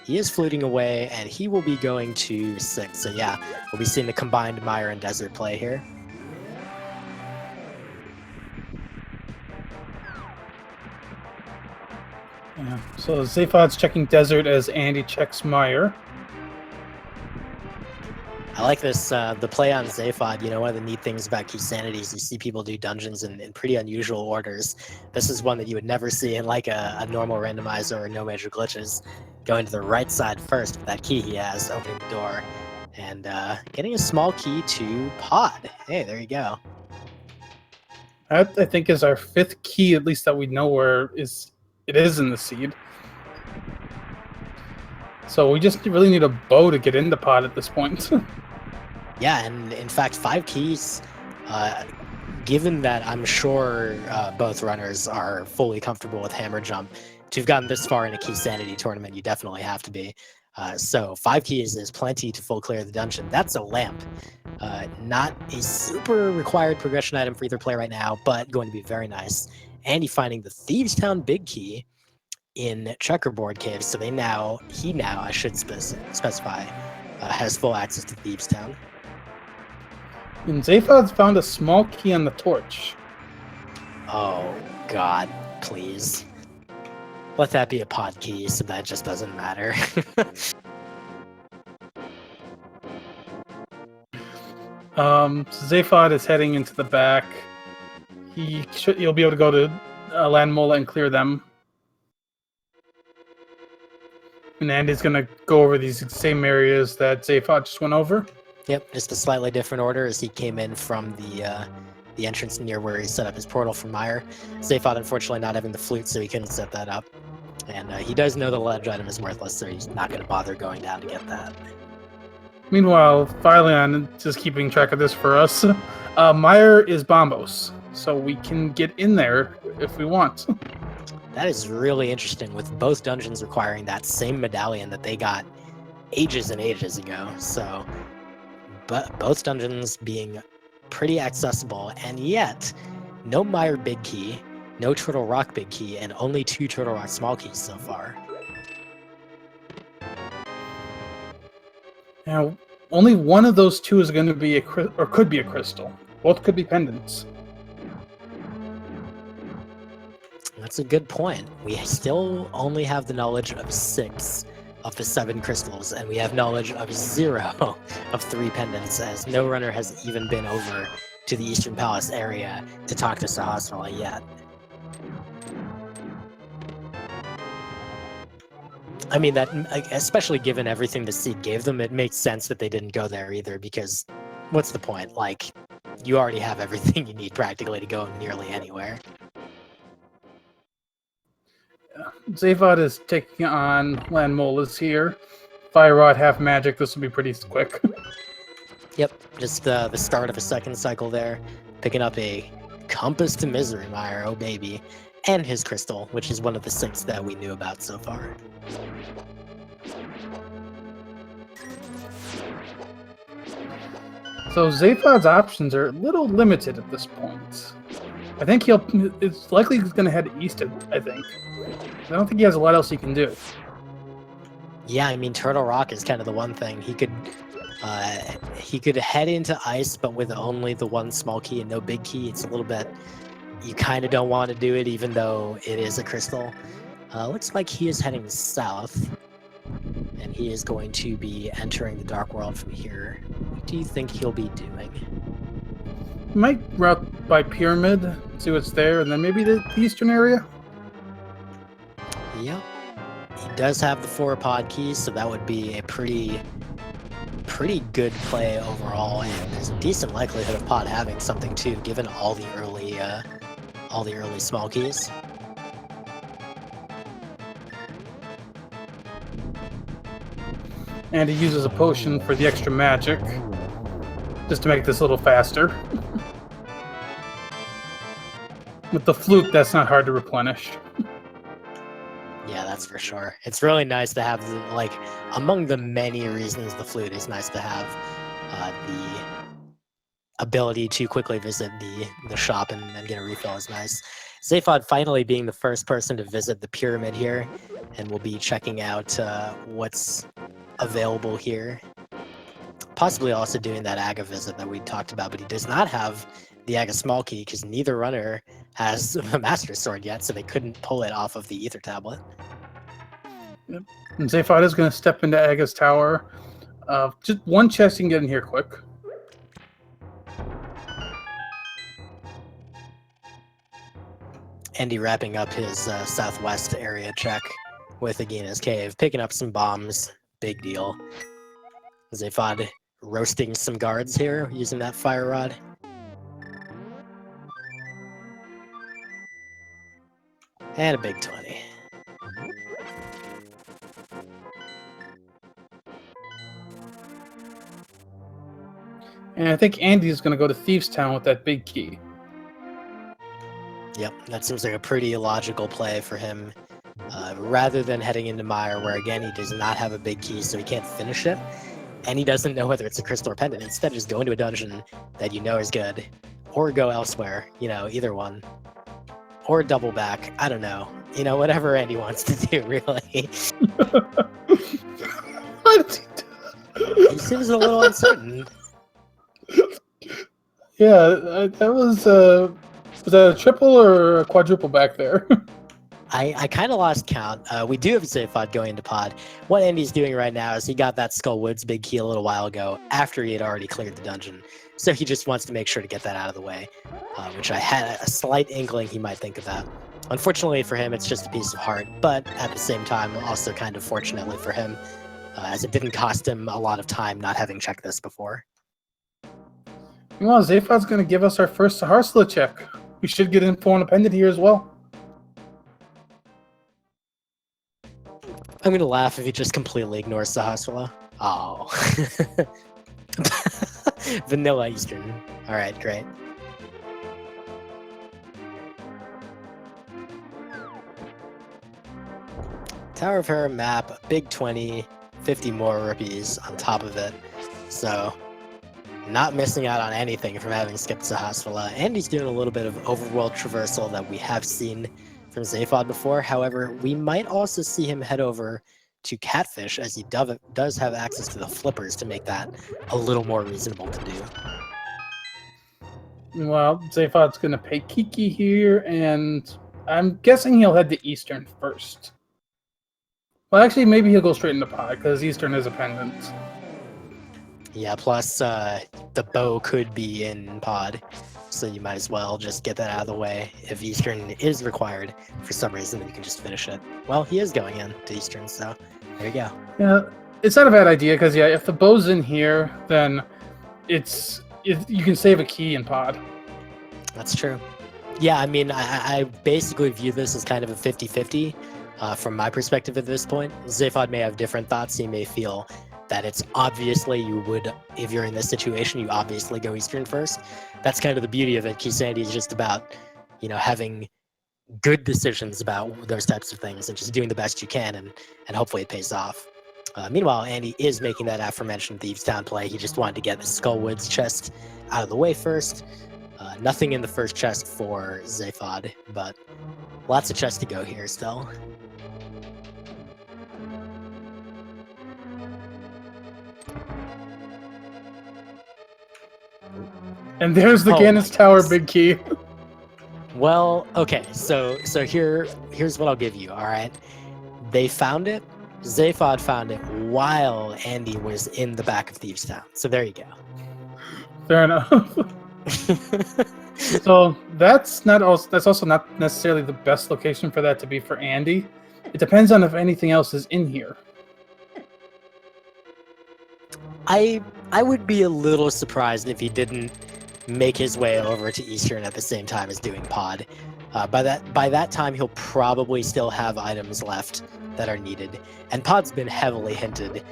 He is fluting away, and he will be going to 6. So yeah, we'll be seeing the combined mire and desert play here. Yeah. So Zaphod's checking desert as Andy checks mire. I like this, the play on Zaphod. One of the neat things about Key Sanity is you see people do dungeons in pretty unusual orders. This is one that you would never see in like a normal randomizer or no major glitches. Going to the right side first with that key he has, opening the door, and getting a small key to Pod. Hey, there you go. That, I think, is our 5th key, at least that we know where it is in the seed. So we just really need a bow to get into Pod at this point. Yeah, and in fact, 5 keys, given that I'm sure both runners are fully comfortable with Hammer Jump, to have gotten this far in a Key Sanity tournament, you definitely have to be. So 5 keys is plenty to full clear the dungeon. That's a lamp. Not a super required progression item for either player right now, but going to be very nice. Andy finding the Thieves Town big key in Checkerboard Cave, so he now, I should specify, has full access to Thieves Town. And Zaphod's found a small key on the torch. Oh, God, please. Let that be a pod key so that just doesn't matter. Zaphod is heading into the back. He'll be able to go to Landmola and clear them. And Andy's gonna go over these same areas that Zaphod just went over. Yep, just a slightly different order as he came in from the entrance near where he set up his portal for Meyer. Zaphod, unfortunately, not having the flute, so he couldn't set that up. And he does know the ledge item is worthless, so he's not going to bother going down to get that. Meanwhile, Phylon just keeping track of this for us. Meyer is Bombos, so we can get in there if we want. That is really interesting, with both dungeons requiring that same medallion that they got ages and ages ago. So, but both dungeons being pretty accessible, and yet no Meyer big key, no Turtle Rock big key, and only 2 Turtle Rock small keys so far. Now, only one of those 2 is going to be or could be a crystal. Both could be pendants. That's a good point. We still only have the knowledge of 6 of the 7 crystals, and we have knowledge of 0 of 3 pendants, as no runner has even been over to the Eastern Palace area to talk to Sahasrahla yet. I mean, that, especially given everything the seed gave them, it makes sense that they didn't go there either, because what's the point? Like, you already have everything you need practically to go nearly anywhere. Zaphod is taking on Lanmolas here. Fire Rod, half magic. This will be pretty quick. Yep, just the start of a second cycle there. Picking up a Compass to Misery Mire, oh baby. And his crystal, which is one of the 6 that we knew about so far. So Zaphod's options are a little limited at this point. I think it's likely he's going to head east, I think. I don't think he has a lot else he can do. Yeah, I mean, Turtle Rock is kind of the one thing. He could head into ice, but with only the 1 small key and no big key. It's a little bit, you kind of don't want to do it, even though it is a crystal. Looks like he is heading south, and he is going to be entering the Dark World from here. What do you think he'll be doing? Might route by Pyramid, see what's there, and then maybe the eastern area. Yep. He does have the 4 pod keys, so that would be a pretty good play overall, and there's a decent likelihood of pod having something too, given all the early small keys. And he uses a potion for the extra magic, just to make this a little faster. With the flute, that's not hard to replenish. Yeah, that's for sure. It's really nice to have, like, among the many reasons the flute is nice to have, the ability to quickly visit the shop and get a refill is nice. Zaphod finally being the first person to visit the pyramid here, and we'll be checking out what's available here. Possibly also doing that Aga visit that we talked about, but he does not have the Aga small key because neither runner has a Master Sword yet, so they couldn't pull it off of the Ether Tablet. Yep. And Zaphod is going to step into Aga's tower. Just 1 chest you can get in here quick. Andy wrapping up his southwest area check with Agina's Cave, picking up some bombs. Big deal. Zaphod roasting some guards here using that fire rod. And a big 20. And I think Andy's going to go to Thieves Town with that big key. Yep, that seems like a pretty logical play for him. Rather than heading into Meyer, where again he does not have a big key, so he can't finish it, and he doesn't know whether it's a crystal or pendant. Instead, just go into a dungeon that you know is good, or go elsewhere. You know, either one, or double back. I don't know. You know, whatever Andy wants to do, really. Why does he do that? He seems a little uncertain. Yeah, that was that a triple or a quadruple back there? I kind of lost count. We do have Zaphod going into pod. What Andy's doing right now is he got that Skull Woods big key a little while ago after he had already cleared the dungeon. So he just wants to make sure to get that out of the way, which I had a slight inkling he might think of that. Unfortunately for him, it's just a piece of heart, but at the same time, also kind of fortunately for him, as it didn't cost him a lot of time not having checked this before. Meanwhile, Zaphod's going to give us our first Saharsla check. We should get info on Appended here as well. I'm going to laugh if he just completely ignores Sahasrahla. Oh. Vanilla Eastern. Alright, great. Tower of Hera map, big 20, 50 more rupees on top of it. So, not missing out on anything from having skipped Sahasrahla. And he's doing a little bit of overworld traversal that we have seen from Zaphod before. However, we might also see him head over to Catfish, as he does have access to the flippers to make that a little more reasonable to do. Well, Zaphod's going to pay Kiki here, and I'm guessing he'll head to Eastern first. Well, actually, maybe he'll go straight into Pod, because Eastern is a pendant. Yeah, plus the bow could be in Pod, so you might as well just get that out of the way. If Eastern is required for some reason, then you can just finish it. Well, he is going in to Eastern, so there you go. Yeah, it's not a bad idea, because yeah, if the bow's in here, then you can save a key in Pod. That's true. Yeah, I mean, I basically view this as kind of a 50-50 from my perspective at this point. Zaphod may have different thoughts. He may feel that it's obviously you would, if you're in this situation, you obviously go Eastern first. That's kind of the beauty of it. Kisandi is just about, you know, having good decisions about those types of things and just doing the best you can, and hopefully it pays off. Meanwhile, Andy is making that aforementioned Thieves Town play. He just wanted to get the Skullwoods chest out of the way first. Nothing in the first chest for Zaphod, but lots of chests to go here still. And there's the Ganis Tower big key. Well, okay, so here's what I'll give you, alright? They found it, Zaphod found it while Andy was in the back of Thieves Town. So there you go. Fair enough. So that's also not necessarily the best location for that to be for Andy. It depends on if anything else is in here. I would be a little surprised if he didn't make his way over to Eastern at the same time as doing Pod. By that time, he'll probably still have items left that are needed, and Pod's been heavily hinted.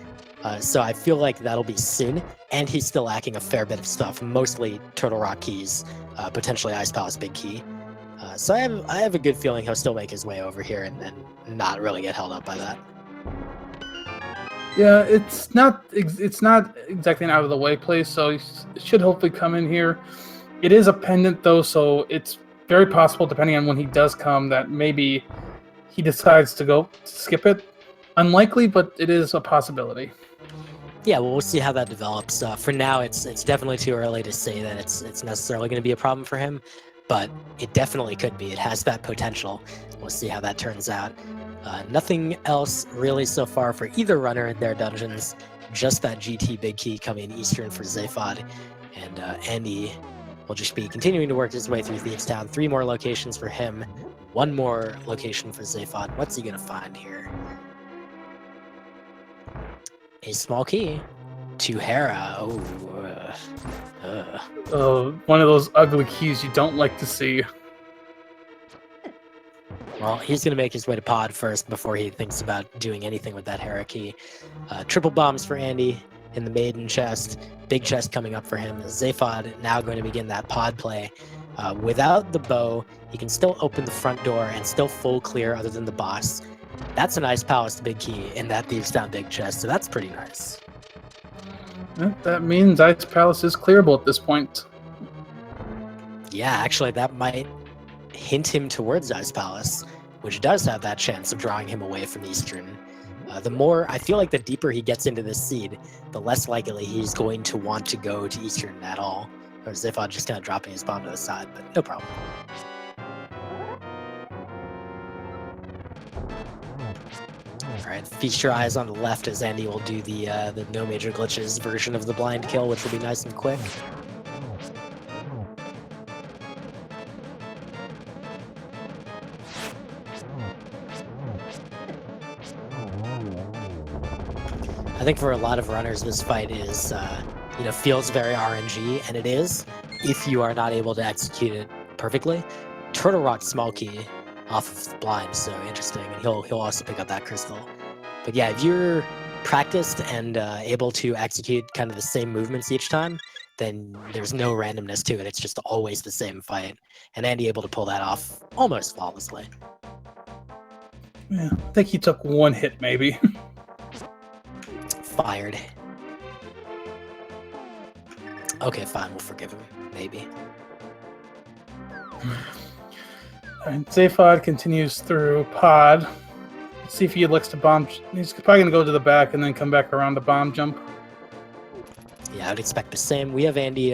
So I feel like that'll be soon, and he's still lacking a fair bit of stuff, mostly Turtle Rock keys, potentially Ice Palace big key. So I have a good feeling he'll still make his way over here and not really get held up by that. Yeah, it's not exactly an out of the way place, so it should hopefully come in here. It is a pendant though, so it's very possible, depending on when he does come, that maybe he decides to skip it. Unlikely, but it is a possibility. Yeah, well, we'll see how that develops. For now, it's definitely too early to say that it's necessarily going to be a problem for him, but it definitely could be. It has that potential. We'll see how that turns out. Nothing else really so far for either runner in their dungeons. Just that GT big key coming Eastern for Zaphod, and Andy will just be continuing to work his way through Thieves Town. 3 more locations for him, 1 more location for Zaphod. What's he gonna find here? A small key to Hera. One of those ugly keys you don't like to see. Well, he's going to make his way to Pod first before he thinks about doing anything with that Hera key. Triple bombs for Andy in the maiden chest. Big chest coming up for him. Zaphod now going to begin that Pod play. Without the bow, he can still open the front door and still full clear other than the boss. That's an Ice Palace big key in that Thieves Town big chest, so that's pretty nice. That means Ice Palace is clearable at this point. Yeah, actually, that might hint him towards Ice Palace, which does have that chance of drawing him away from Eastern. I feel like the deeper he gets into this seed, the less likely he's going to want to go to Eastern at all. Or Zaphod just kind of dropping his bomb to the side, but no problem. Alright, feast your eyes on the left as Andy will do the no major glitches version of the blind kill, which will be nice and quick. I think for a lot of runners, this fight is, feels very RNG, and it is if you are not able to execute it perfectly. Turtle Rock small key off of the blind, so interesting, and he'll also pick up that crystal. But yeah, if you're practiced and able to execute kind of the same movements each time, then there's no randomness to it. It's just always the same fight, and Andy able to pull that off almost flawlessly. Yeah, I think he took one hit, maybe. Fired. Okay, fine, we'll forgive him, maybe. And Zaphod continues through pod. Let's see if he elects to bomb. He's probably going to go to the back and then come back around the bomb jump. Yeah, I would expect the same. We have Andy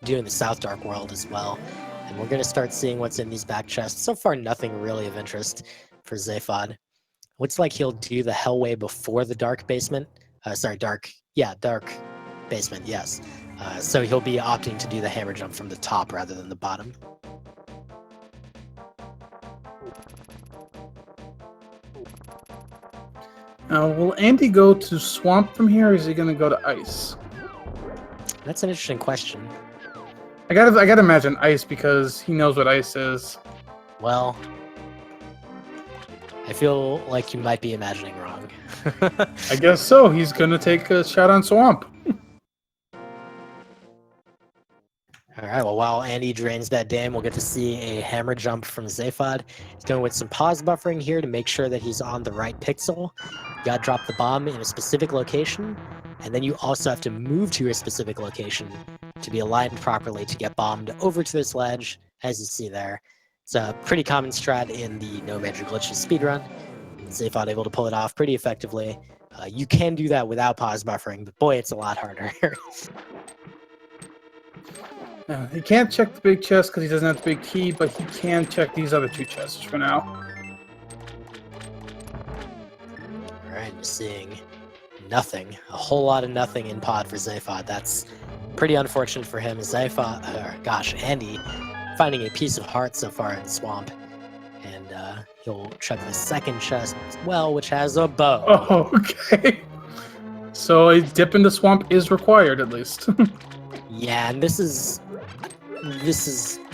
doing the South Dark World as well, and we're going to start seeing what's in these back chests. So far, nothing really of interest for Zaphod. Looks like he'll do the Hellway before the Dark Basement. Dark Basement, yes. So he'll be opting to do the hammer jump from the top rather than the bottom. Will Andy go to Swamp from here, or is he going to go to Ice? That's an interesting question. I gotta imagine Ice because he knows what Ice is. Well, I feel like you might be imagining wrong. I guess so. He's going to take a shot on Swamp. All right, well, while Andy drains that dam, we'll get to see a hammer jump from Zaphod. He's going with some pause buffering here to make sure that he's on the right pixel. You gotta drop the bomb in a specific location, and then you also have to move to a specific location to be aligned properly to get bombed over to this ledge, as you see there. It's a pretty common strat in the No Major Glitches speedrun. Zaphod able to pull it off pretty effectively. You can do that without pause buffering, but boy, it's a lot harder. He can't check the big chest because he doesn't have the big key, but he can check these other two chests for now. All right, you're seeing nothing. A whole lot of nothing in pod for Zaphod. That's pretty unfortunate for him. Andy finding a piece of heart so far in Swamp. And he'll check the second chest as well, which has a bow. Oh, okay. So a dip into Swamp is required, at least. Yeah, and this is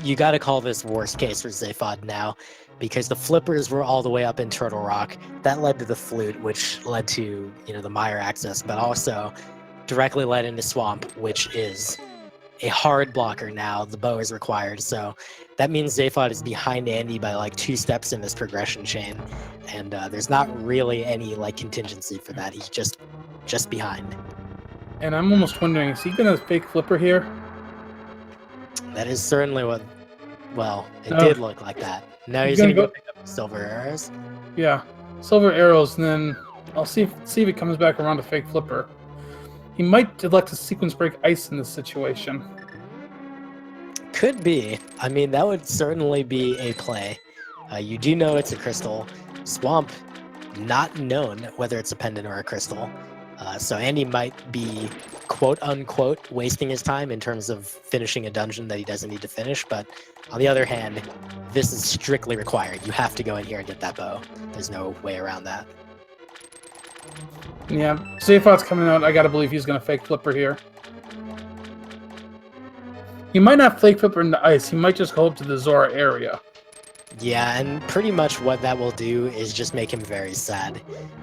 you got to call this worst case for Zaphod now, because the flippers were all the way up in Turtle Rock. That led to the flute, which led to the mire access, but also directly led into Swamp, which is a hard blocker now. The bow is required, so that means Zaphod is behind Andy by like 2 steps in this progression chain, and there's not really any contingency for that. He's just behind. And I'm almost wondering, is he gonna fake flipper here? That is certainly what. Well, it did look like that. No, he's gonna go pick up silver arrows. Yeah, silver arrows, and then I'll see if it comes back around to fake flipper. He might elect to sequence break Ice in this situation. Could be. I mean, that would certainly be a play. You do know it's a crystal. Swamp, not known whether it's a pendant or a crystal. So Andy might be, quote-unquote, wasting his time in terms of finishing a dungeon that he doesn't need to finish, but on the other hand, this is strictly required. You have to go in here and get that bow. There's no way around that. Yeah, Zaphod's coming out. I gotta believe he's gonna fake flipper here. He might not fake flipper into Ice. He might just go up to the Zora area. Yeah, and pretty much what that will do is just make him very sad,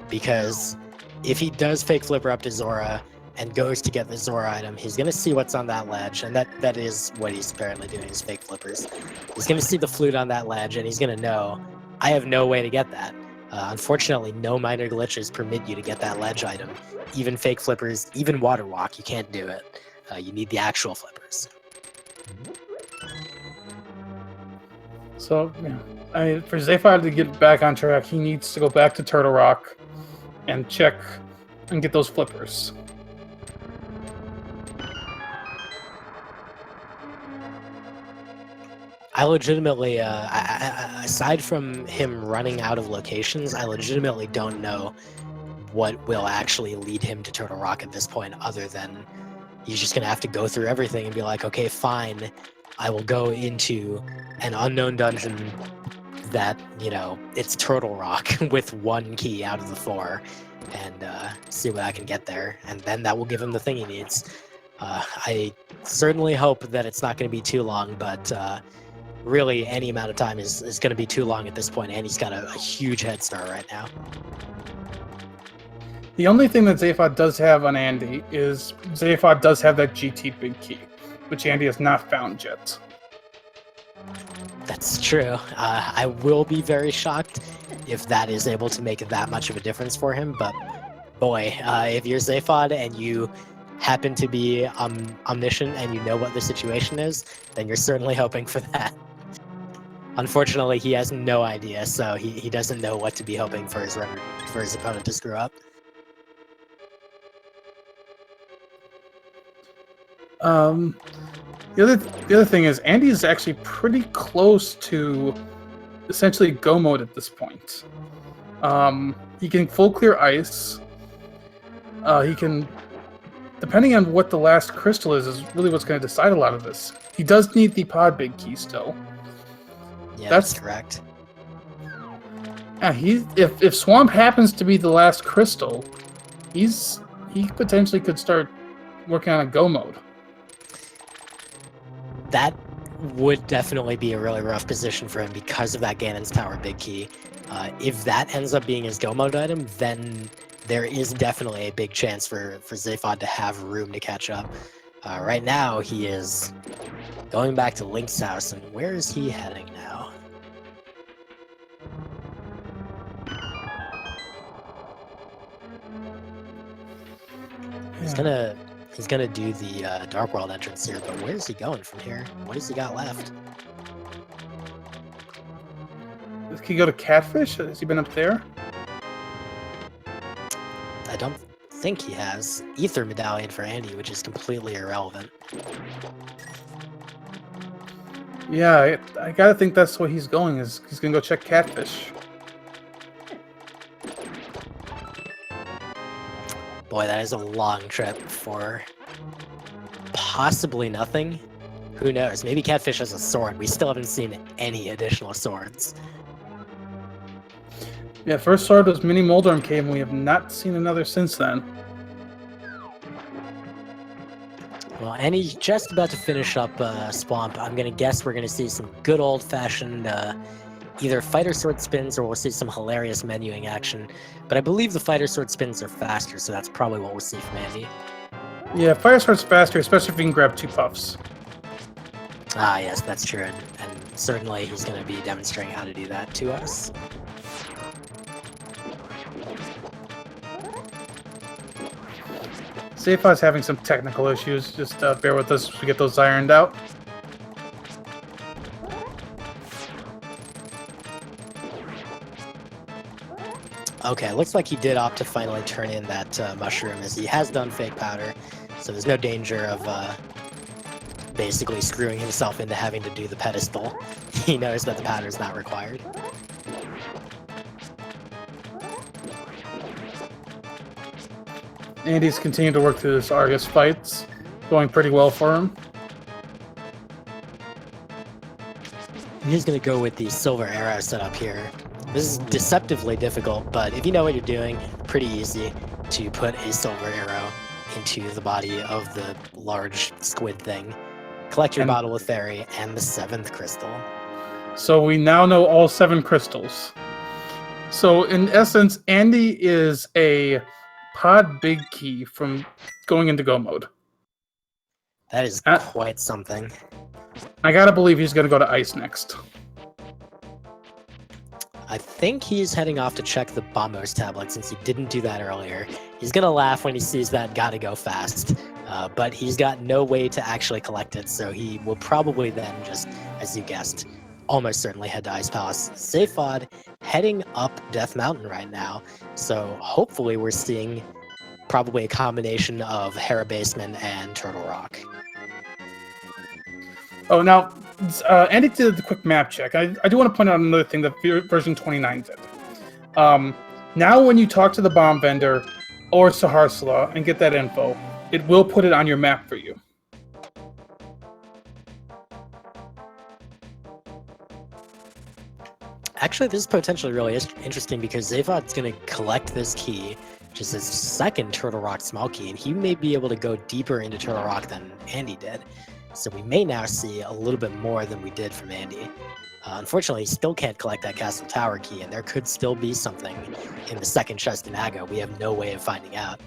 because if he does fake flipper up to Zora and goes to get the Zora item, he's going to see what's on that ledge, and that is what he's apparently doing, is fake flippers. He's going to see the flute on that ledge, and he's going to know, I have no way to get that. Unfortunately, no minor glitches permit you to get that ledge item. Even fake flippers, even water walk, you can't do it. You need the actual flippers. So, yeah, for Zaphod to get back on track, he needs to go back to Turtle Rock and check and get those flippers. I legitimately, aside from him running out of locations, I legitimately don't know what will actually lead him to Turtle Rock at this point, other than he's just going to have to go through everything and be like, okay, fine, I will go into an unknown dungeon that, it's Turtle Rock with 1 key out of the 4 and see what I can get there. And then that will give him the thing he needs. I certainly hope that it's not going to be too long, but really any amount of time is going to be too long at this point, and he's got a huge head start right now. The only thing that Zaphod does have on Andy is Zaphod does have that GT big key, which Andy has not found yet. That's true. I will be very shocked if that is able to make that much of a difference for him, but boy, if you're Zaphod and you happen to be omniscient and you know what the situation is, then you're certainly hoping for that. Unfortunately, he has no idea, so he doesn't know what to be hoping for his opponent to screw up. The other thing is Andy is actually pretty close to essentially go mode at this point. He can full clear ice. He can, depending on what the last crystal is really what's going to decide a lot of this. He does need the pod big key still. Yeah, that's correct. Yeah, if Swamp happens to be the last crystal, he potentially could start working on a go mode. That would definitely be a really rough position for him because of that Ganon's Tower big key. If that ends up being his go mode item, then there is definitely a big chance for Zaphod to have room to catch up. Right now, he is going back to Link's house, and where is he heading now? He's gonna do the Dark World entrance here, but where is he going from here? What has he got left? Can he go to Catfish? Has he been up there? I don't think he has. Ether Medallion for Andy, which is completely irrelevant. Yeah, I gotta think that's where he's going. He's gonna go check Catfish. Boy, that is a long trip for possibly nothing. Who knows? Maybe Catfish has a sword. We still haven't seen any additional swords. Yeah, first sword was Mini Moldorm Cave, and we have not seen another since then. Well, Andy's just about to finish up Swamp. I'm going to guess we're going to see some good old-fashioned either fighter sword spins or we'll see some hilarious menuing action. But I believe the fighter sword spins are faster, so that's probably what we'll see from Andy. Yeah, fire sword's faster, especially if you can grab 2 puffs. Ah, yes, that's true. And certainly he's going to be demonstrating how to do that to us. Zaphod's having some technical issues. Just bear with us as we get those ironed out. Okay, looks like he did opt to finally turn in that mushroom, as he has done fake powder, so there's no danger of basically screwing himself into having to do the pedestal. He knows that the powder is not required. Andy's continued to work through this Argus fights, going pretty well for him. He's going to go with the silver arrow setup here. This is deceptively difficult, but if you know what you're doing, pretty easy to put a silver arrow into the body of the large squid thing. Collect your bottle of fairy and the 7th crystal. So we now know all 7 crystals. So in essence, Andy is a pod big key from going into go mode. That is quite something. I gotta believe he's gonna go to ice next. I think he's heading off to check the Bombos tablet since he didn't do that earlier. He's gonna laugh when he sees that gotta go fast, but he's got no way to actually collect it, so he will probably then just, as you guessed, almost certainly head to Ice Palace. Zaphod heading up Death Mountain right now, so hopefully we're seeing probably a combination of Hera Basement and Turtle Rock. Oh, now, Andy did the quick map check. I do want to point out another thing that version 29 did. Now when you talk to the bomb vendor or Saharsala and get that info, it will put it on your map for you. Actually, this is potentially really interesting because Zaphod's going to collect this key, which is his second Turtle Rock small key, and he may be able to go deeper into Turtle Rock than Andy did. So we may now see a little bit more than we did from Andy. Unfortunately, he still can't collect that Castle Tower key, and there could still be something in the second chest in Aga. We have no way of finding out.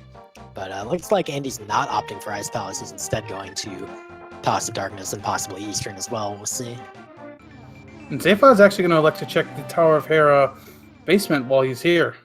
But looks like Andy's not opting for Ice Palace. He's instead going to Palace of Darkness and possibly Eastern as well. We'll see. And Zaphod's actually going to elect to check the Tower of Hera basement while he's here.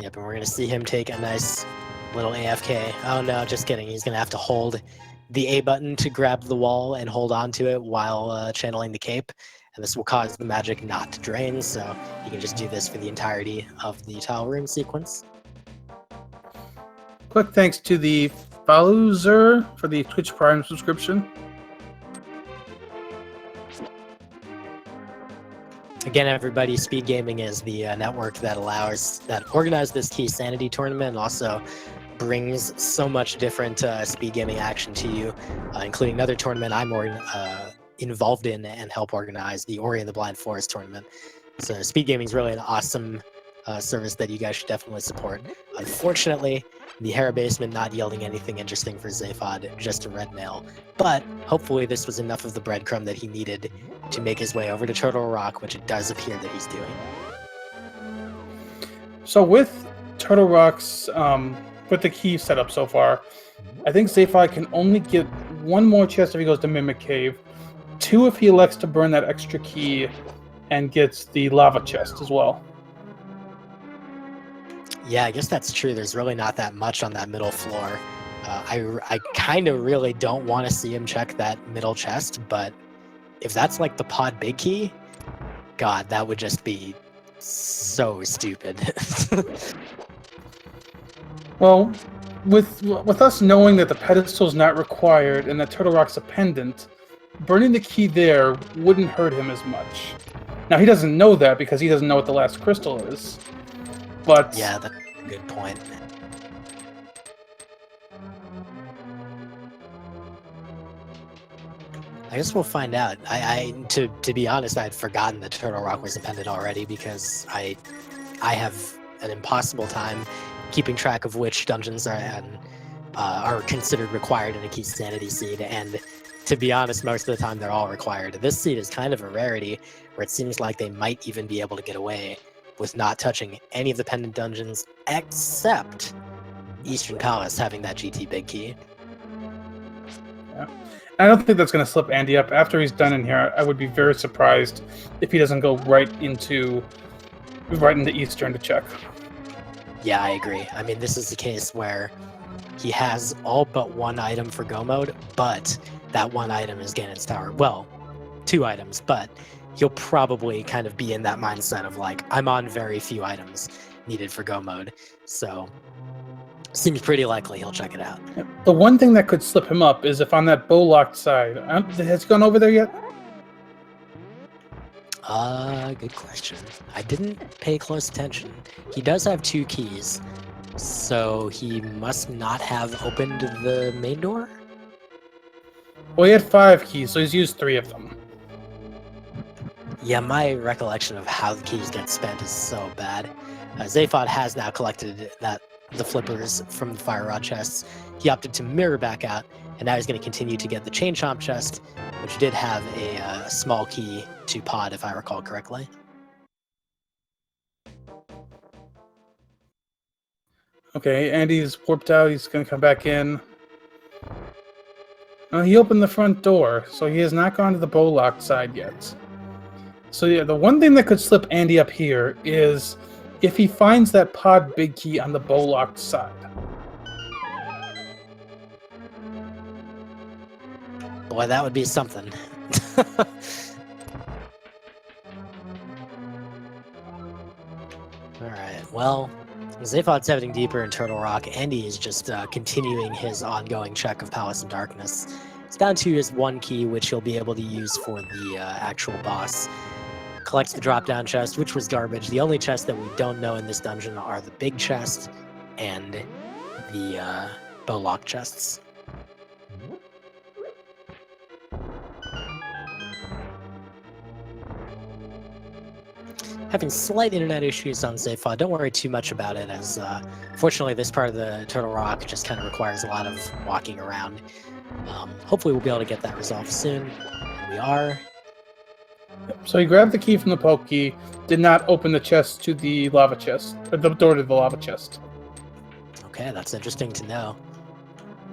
Yep, and we're going to see him take a nice little AFK. Oh no, just kidding. He's going to have to hold the A button to grab the wall and hold on to it while channeling the cape. And this will cause the magic not to drain, so you can just do this for the entirety of the tile room sequence. Quick thanks to the Faluzer for the Twitch Prime subscription. Again, everybody, Speed Gaming is the network that organized this Key Sanity tournament and also brings so much different speed gaming action to you, including another tournament I'm more involved in and help organize, the Ori and the Blind Forest tournament. So Speed Gaming is really an awesome service that you guys should definitely support. Unfortunately, the Hera basement not yielding anything interesting for Zaphod, just a red mail. But hopefully this was enough of the breadcrumb that he needed to make his way over to Turtle Rock, which it does appear that he's doing. So with Turtle Rock's, with the key set up so far, I think Zaphod can only get one more chest if he goes to Mimic Cave, 2 if he elects to burn that extra key and gets the lava chest as well. Yeah, I guess that's true. There's really not that much on that middle floor. I kind of really don't want to see him check that middle chest, but if that's like the pod big key, God, that would just be so stupid. Well, with us knowing that the pedestal is not required and that Turtle Rock's a pendant, burning the key there wouldn't hurt him as much. Now, he doesn't know that because he doesn't know what the last crystal is. But yeah, that's a good point. I guess we'll find out. To be honest, I'd forgotten that Turtle Rock was a pendant already because I have an impossible time keeping track of which dungeons are considered required in a Key Sanity seed, and to be honest, most of the time they're all required. This seed is kind of a rarity, where it seems like they might even be able to get away with not touching any of the pendant dungeons, except Eastern Palace having that GT big key. Yeah. I don't think that's going to slip Andy up. After he's done in here, I would be very surprised if he doesn't go right into Eastern to check. Yeah, I agree. I mean, this is the case where he has all but one item for go mode, but that one item is Ganon's Tower. Well, 2 items, but he'll probably kind of be in that mindset of like, I'm on very few items needed for go mode. So seems pretty likely he'll check it out. The one thing that could slip him up is if on that bow-locked side. Has he gone over there yet? Good question. I didn't pay close attention. He does have 2 keys, so he must not have opened the main door? Well, he had 5 keys, so he's used 3 of them. Yeah, my recollection of how the keys get spent is so bad. Zaphod has now collected the flippers from the Fire Rod chests. He opted to mirror back out, and now he's going to continue to get the Chain Chomp chest, which did have a small key to pod, if I recall correctly. Okay, Andy's warped out. He's going to come back in. He opened the front door, so he has not gone to the bow-locked side yet. So yeah, the one thing that could slip Andy up here is if he finds that pod big key on the bow-locked side. Boy, that would be something. Alright, well, Zaphod's heading deeper in Turtle Rock. Andy is just continuing his ongoing check of Palace of Darkness. It's down to his 1 key, which he'll be able to use for the actual boss. Collects the drop-down chest, which was garbage. The only chests that we don't know in this dungeon are the big chest and the bow lock chests. Having slight internet issues on Zaphod. Don't worry too much about it, as fortunately this part of the Turtle Rock just kind of requires a lot of walking around. Hopefully we'll be able to get that resolved soon. And we are. So he grabbed the key from the poke key, did not open the chest to the lava chest, or the door to the lava chest. Okay, that's interesting to know.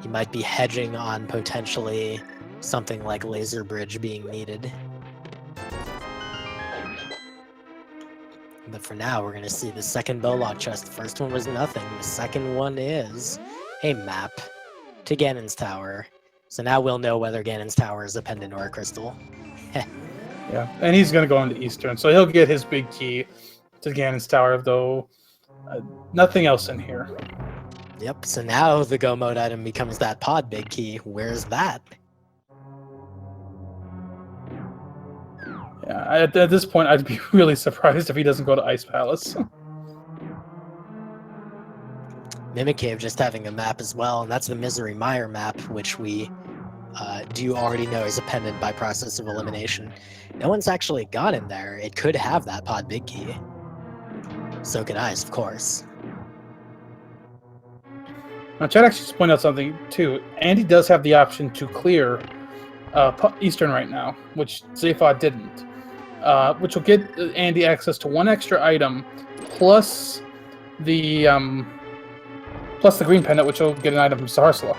He might be hedging on potentially something like Laser Bridge being needed. But for now, we're going to see the second bow lock chest. The first one was nothing. The second one is a map to Ganon's Tower. So now we'll know whether Ganon's Tower is a pendant or a crystal. Yeah, and he's going to go into Eastern, so he'll get his big key to Ganon's Tower, though nothing else in here. Yep, so now the Go Mode item becomes that pod big key. Where's that? Yeah, at this point, I'd be really surprised if he doesn't go to Ice Palace. Mimic Cave just having a map as well, and that's the Misery Mire map, which we do already know is a pendant by process of elimination. No one's actually gone in there. It could have that pod big key. So could Ice, of course. Now, Chad actually just pointed out something, too. Andy does have the option to clear Eastern right now, which Zaphod didn't. Which will get Andy access to one extra item, plus the green pendant, which will get an item from Saharsla.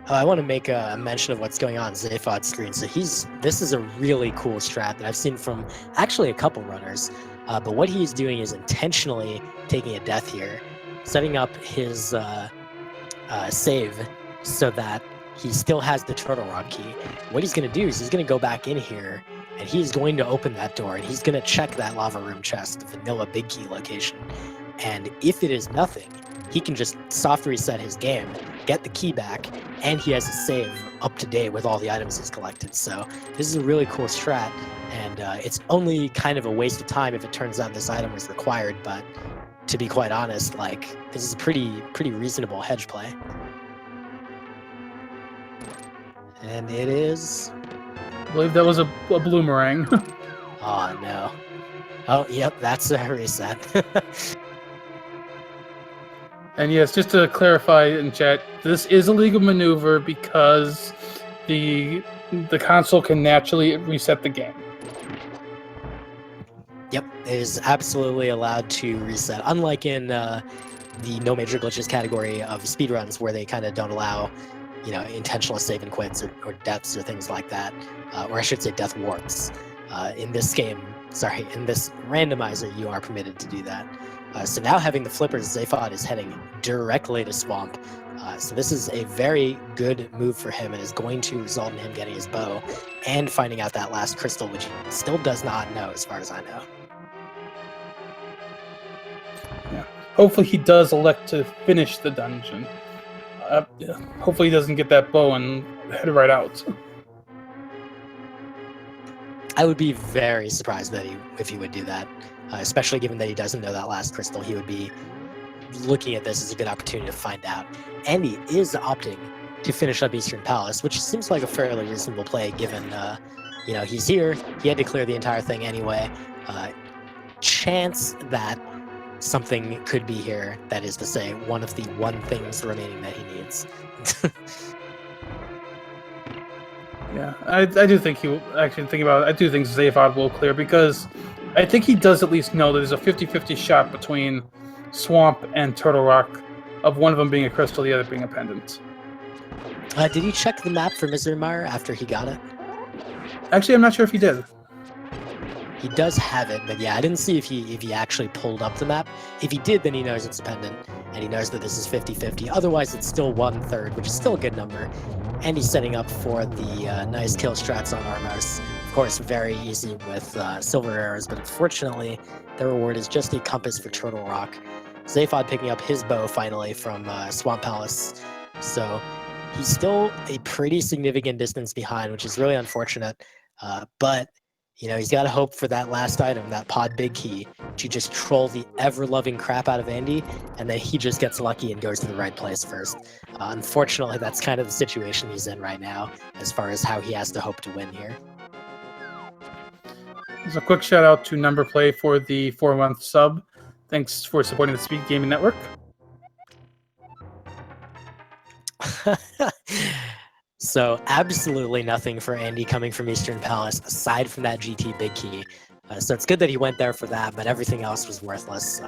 I want to make a mention of what's going on Zaphod's screen. So this is a really cool strat that I've seen from actually a couple runners. But what he's doing is intentionally taking a death here, setting up his save so that he still has the Turtle Rock key. What he's going to do is he's going to go back in here, and he's going to open that door, and he's going to check that lava room chest, the vanilla big key location. And if it is nothing, he can just soft reset his game, get the key back, and he has a save up to date with all the items he's collected. So this is a really cool strat, and it's only kind of a waste of time if it turns out this item was required, but to be quite honest, like, this is a pretty reasonable hedge play. And it is... I believe that was a bloomerang. Oh, no. Oh, yep, that's a reset. And yes, just to clarify in chat, this is a legal maneuver because the console can naturally reset the game. Yep, it is absolutely allowed to reset. Unlike in the no major glitches category of speedruns, where they kind of don't allow, intentional save and quits or deaths or things like that, or I should say death warps. In this randomizer, you are permitted to do that. So now having the flippers, Zaphod is heading directly to Swamp. So this is a very good move for him and is going to result in him getting his bow and finding out that last crystal, which he still does not know as far as I know. Yeah. Hopefully he does elect to finish the dungeon. Hopefully he doesn't get that bow and head right out. I would be very surprised if he would do that, especially given that he doesn't know that last crystal. He would be looking at this as a good opportunity to find out. And he is opting to finish up Eastern Palace, which seems like a fairly reasonable play given, he's here. He had to clear the entire thing anyway. Chance that something could be here, that is to say, one of the things remaining that he needs. Yeah, I do think he will actually think about it. I do think Zaphod will clear because I think he does at least know that there's a 50-50 shot between Swamp and Turtle Rock, of one of them being a crystal, the other being a pendant. Did he check the map for Misery Mire after he got it? Actually, I'm not sure if he did. He does have it, but yeah, I didn't see if he actually pulled up the map. If he did, then he knows it's a pendant, and he knows that this is 50-50. Otherwise, it's still 1/3, which is still a good number. And he's setting up for the nice kill strats on Armos. Of course, very easy with silver arrows, but unfortunately, the reward is just a compass for Turtle Rock. Zaphod picking up his bow finally from Swamp Palace. So he's still a pretty significant distance behind, which is really unfortunate. But he's got to hope for that last item, that pod big key, to just troll the ever-loving crap out of Andy, and then he just gets lucky and goes to the right place first. Unfortunately, that's kind of the situation he's in right now, as far as how he has to hope to win here. There's a quick shout out to Number Play for the 4-month sub. Thanks for supporting the Speed Gaming Network. So absolutely nothing for Andy coming from Eastern Palace aside from that GT big key. So it's good that he went there for that, but everything else was worthless.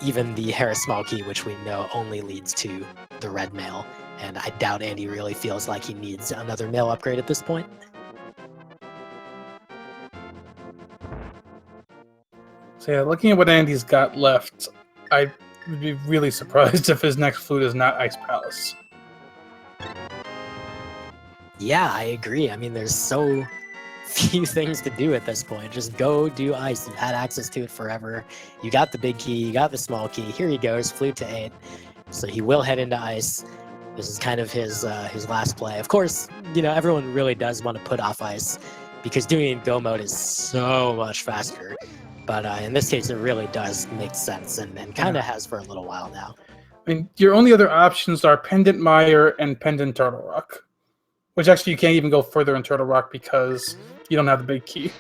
Even the Harris small key, which we know only leads to the red mail, and I doubt Andy really feels like he needs another mail upgrade at this point. So yeah, looking at what Andy's got left, I would be really surprised if his next flute is not Ice Palace. Yeah, I agree. I mean, there's so few things to do at this point. Just go do ice. You've had access to it forever. You got the big key, you got the small key. Here he goes, flute to 8. So he will head into ice. This is kind of his last play. Of course, you know, everyone really does want to put off ice because doing it in go mode is so much faster. But in this case, it really does make sense and kind of has for a little while now. I mean, your only other options are Pendant Mire and Pendant Turtle Rock. Which actually you can't even go further in Turtle Rock because you don't have the big key.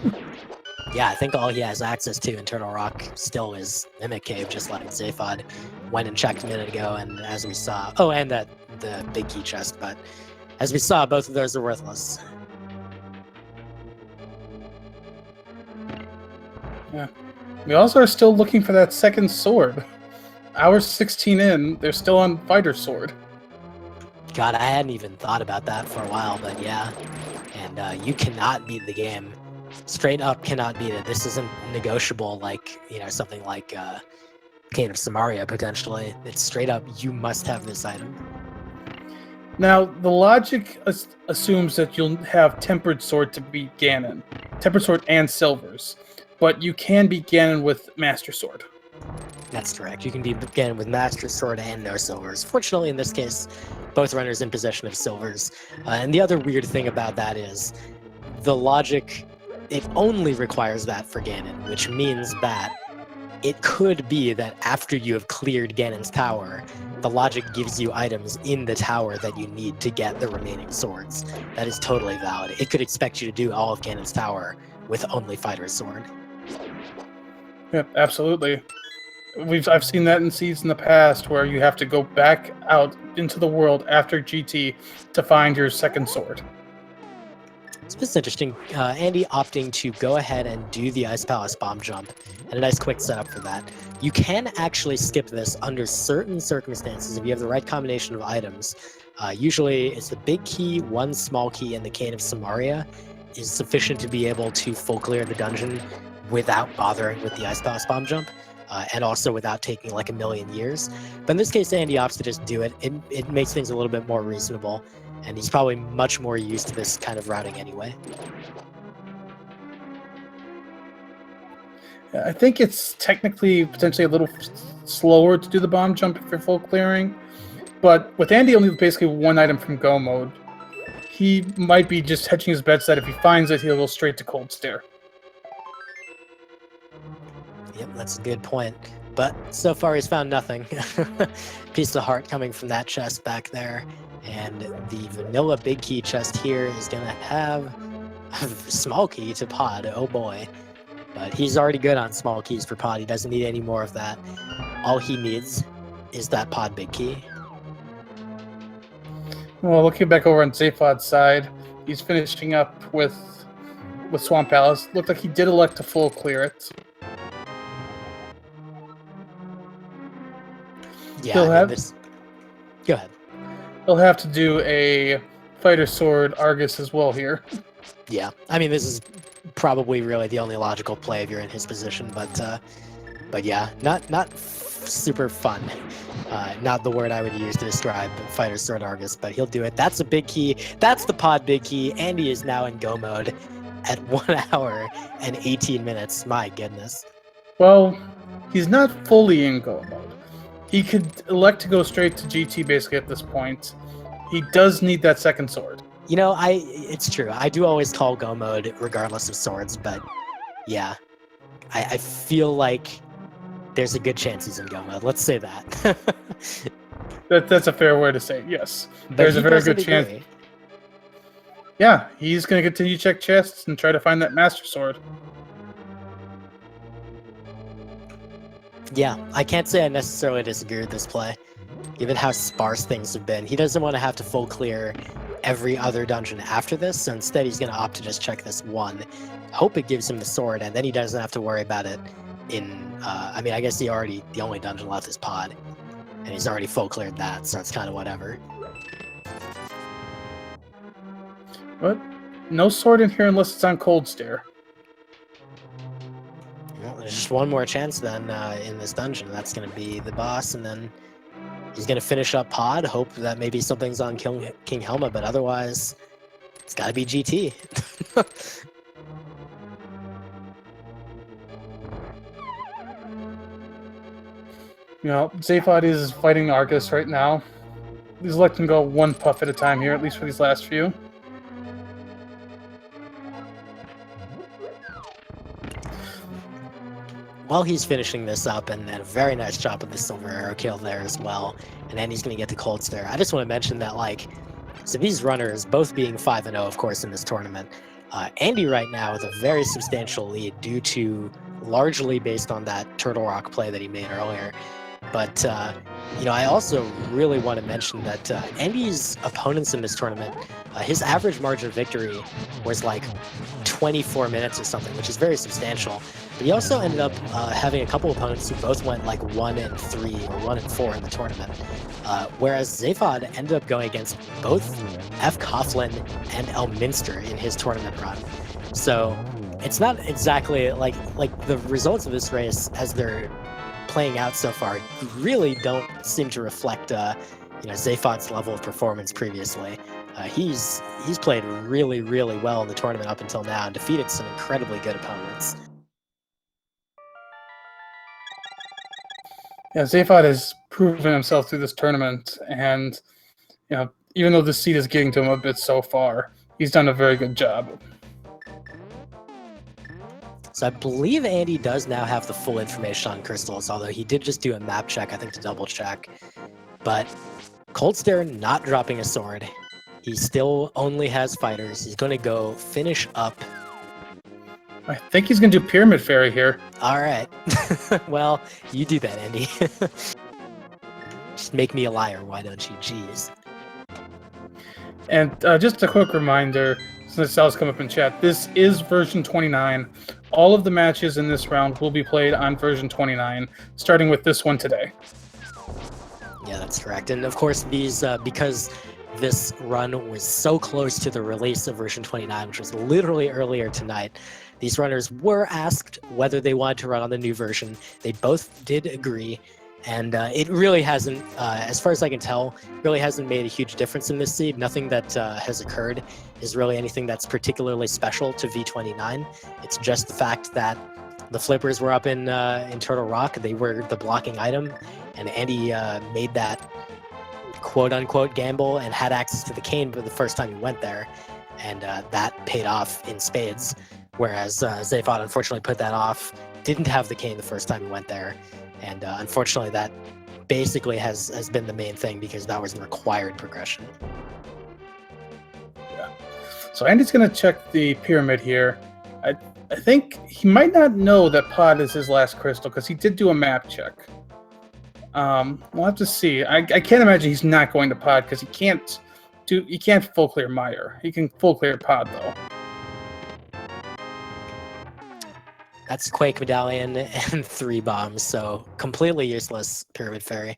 Yeah, I think all he has access to in Turtle Rock still is Mimic Cave, just like Zaphod went and checked a minute ago, and as we saw... Oh, and the big key chest, but as we saw, both of those are worthless. Yeah. We also are still looking for that second sword. Hour 16 in, they're still on Fighter Sword. God, I hadn't even thought about that for a while, but yeah. And you cannot beat the game. Straight up cannot beat it. This isn't negotiable like, you know, something like Cane of Samaria, potentially. It's straight up, you must have this item. Now, the logic assumes that you'll have Tempered Sword to beat Ganon. Tempered Sword and Silvers. But you can beat Ganon with Master Sword. That's correct. You can beat Ganon with Master Sword and no Silvers. Fortunately, in this case, both runners in possession of Silvers. And the other weird thing about that is the logic, it only requires that for Ganon, which means that it could be that after you have cleared Ganon's tower, the logic gives you items in the tower that you need to get the remaining swords. That is totally valid. It could expect you to do all of Ganon's tower with only Fighter's Sword. Yeah, absolutely. I've seen that in seeds in the past where you have to go back out into the world after GT to find your second sword. So this is interesting. Andy opting to go ahead and do the Ice Palace bomb jump, and a nice quick setup for that. You can actually skip this under certain circumstances if you have the right combination of items. Usually it's the big key, one small key, and the Cane of Samaria is sufficient to be able to full clear the dungeon without bothering with the Ice Palace bomb jump. And also without taking like a million years. But in this case, Andy opts to just do it. It makes things a little bit more reasonable, and he's probably much more used to this kind of routing anyway. I think it's technically potentially a little slower to do the bomb jump if you're full clearing, but with Andy only basically one item from go mode, he might be just hedging his bets that if he finds it, he'll go straight to Cold Stare. Yep, that's a good point. But so far he's found nothing. Piece of heart coming from that chest back there. And the vanilla big key chest here is going to have a small key to Pod. Oh boy. But he's already good on small keys for Pod. He doesn't need any more of that. All he needs is that Pod big key. Well, looking back over on Zaphod's side, he's finishing up with Swamp Palace. Looked like he did elect to full clear it. Yeah, Go ahead. He'll have to do a Fighter Sword Argus as well here. Yeah, I mean, this is probably really the only logical play if you're in his position, but yeah, not super fun. Not the word I would use to describe Fighter Sword Argus, but he'll do it. That's a big key. That's the Pod big key. Andy is now in go mode at 1 hour and 18 minutes. My goodness. Well, he's not fully in go mode. He could elect to go straight to GT basically at this point. He does need that second sword. You know, it's true. I do always call go mode regardless of swords, but yeah. I feel like there's a good chance he's in go mode. Let's say that. That's a fair way to say it, yes. But There's he a very doesn't good chance. agree. Yeah, he's going to continue to check chests and try to find that Master Sword. Yeah, I can't say I necessarily disagree with this play. Given how sparse things have been, he doesn't want to have to full clear every other dungeon after this, so instead he's going to opt to just check this one. Hope it gives him the sword, and then he doesn't have to worry about it in, I mean, I guess the only dungeon left is Pod, and he's already full cleared that, so it's kind of whatever. But no sword in here unless it's on Cold Stare. Well, there's just one more chance then in this dungeon. That's going to be the boss, and then he's going to finish up Pod, hope that maybe something's on King Helma, but otherwise, it's got to be GT. You know, Zaphod is fighting Argus right now. He's letting go one puff at a time here, at least for these last few. While he's finishing this up, and a very nice job with the silver arrow kill there as well, and then he's going to get the Cold Stare. I just want to mention that, like, so these runners, both being 5-0, of course, in this tournament, Andy right now with a very substantial lead due to largely based on that Turtle Rock play that he made earlier. But, you know, I also really want to mention that Andy's opponents in this tournament, his average margin of victory was like 24 minutes or something, which is very substantial. But he also ended up having a couple opponents who both went like 1-3 or 1-4 in the tournament. Whereas Zaphod ended up going against both F. Coughlin and Elminster in his tournament run. So it's not exactly like the results of this race as they're playing out so far really don't seem to reflect Zaphod's level of performance previously. He's played really, really well in the tournament up until now and defeated some incredibly good opponents. Yeah, Zaphod has proven himself through this tournament, and you know, even though the seed is getting to him a bit so far, he's done a very good job. So I believe Andy does now have the full information on crystals, although he did just do a map check, I think, to double check. But Cold Stare not dropping a sword. He still only has fighters. He's going to go finish up. I think he's going to do Pyramid Fairy here. All right. Well, you do that, Andy. Just make me a liar, why don't you? Jeez. And just a quick reminder, since Sal's come up in chat, this is version 29. All of the matches in this round will be played on version 29, starting with this one today. Yeah, that's correct. And of course, these, because this run was so close to the release of version 29, which was literally earlier tonight, these runners were asked whether they wanted to run on the new version. They both did agree. And it really hasn't, as far as I can tell, really hasn't made a huge difference in this seed. Nothing that has occurred is really anything that's particularly special to V29. It's just the fact that the flippers were up in Turtle Rock. They were the blocking item, and Andy made that quote-unquote gamble and had access to the cane for the first time he went there, and that paid off in spades. Whereas Zaphod unfortunately put that off, didn't have the cane the first time he went there. And unfortunately, that basically has been the main thing because that was the required progression. Yeah. So Andy's going to check the pyramid here. I think he might not know that Pod is his last crystal because he did do a map check. We'll have to see. I can't imagine he's not going to Pod because he can't full clear Meyer. He can full clear Pod though. That's Quake Medallion and 3 bombs, so completely useless Pyramid Fairy.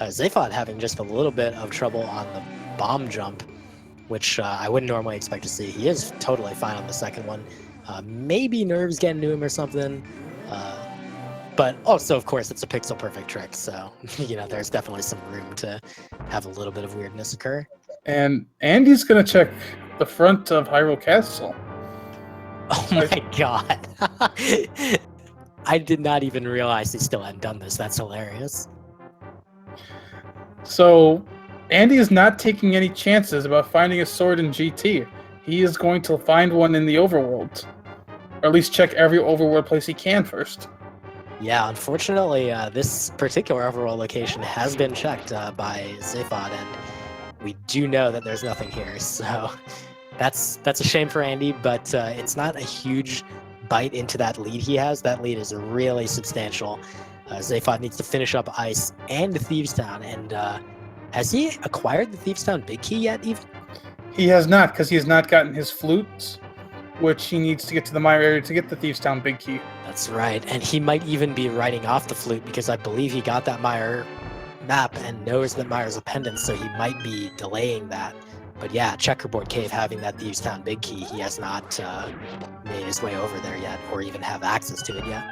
Zaphod having just a little bit of trouble on the bomb jump, which I wouldn't normally expect to see. He is totally fine on the second one. Maybe nerves getting to him or something. But also, of course, it's a pixel perfect trick, so there's definitely some room to have a little bit of weirdness occur. And Andy's going to check the front of Hyrule Castle. Oh my god. I did not even realize he still hadn't done this. That's hilarious. So, Andy is not taking any chances about finding a sword in GT. He is going to find one in the overworld. or at least check every overworld place he can first. Yeah, unfortunately, this particular overworld location has been checked by Zaphod, and we do know that there's nothing here. So that's a shame for Andy, but it's not a huge bite into that lead he has. That lead is really substantial. Zaphod needs to finish up Ice and Thieves Town, and has he acquired the Thieves Town Big Key yet, even? He has not, because he has not gotten his flutes, which he needs to get to the Mire area to get the Thieves Town Big Key. That's right, and he might even be writing off the flute because I believe he got that Mire map and knows that Mire's a pendant, so he might be delaying that. But yeah, Checkerboard Cave having that Thieves Town Big Key, he has not made his way over there yet, or even have access to it yet.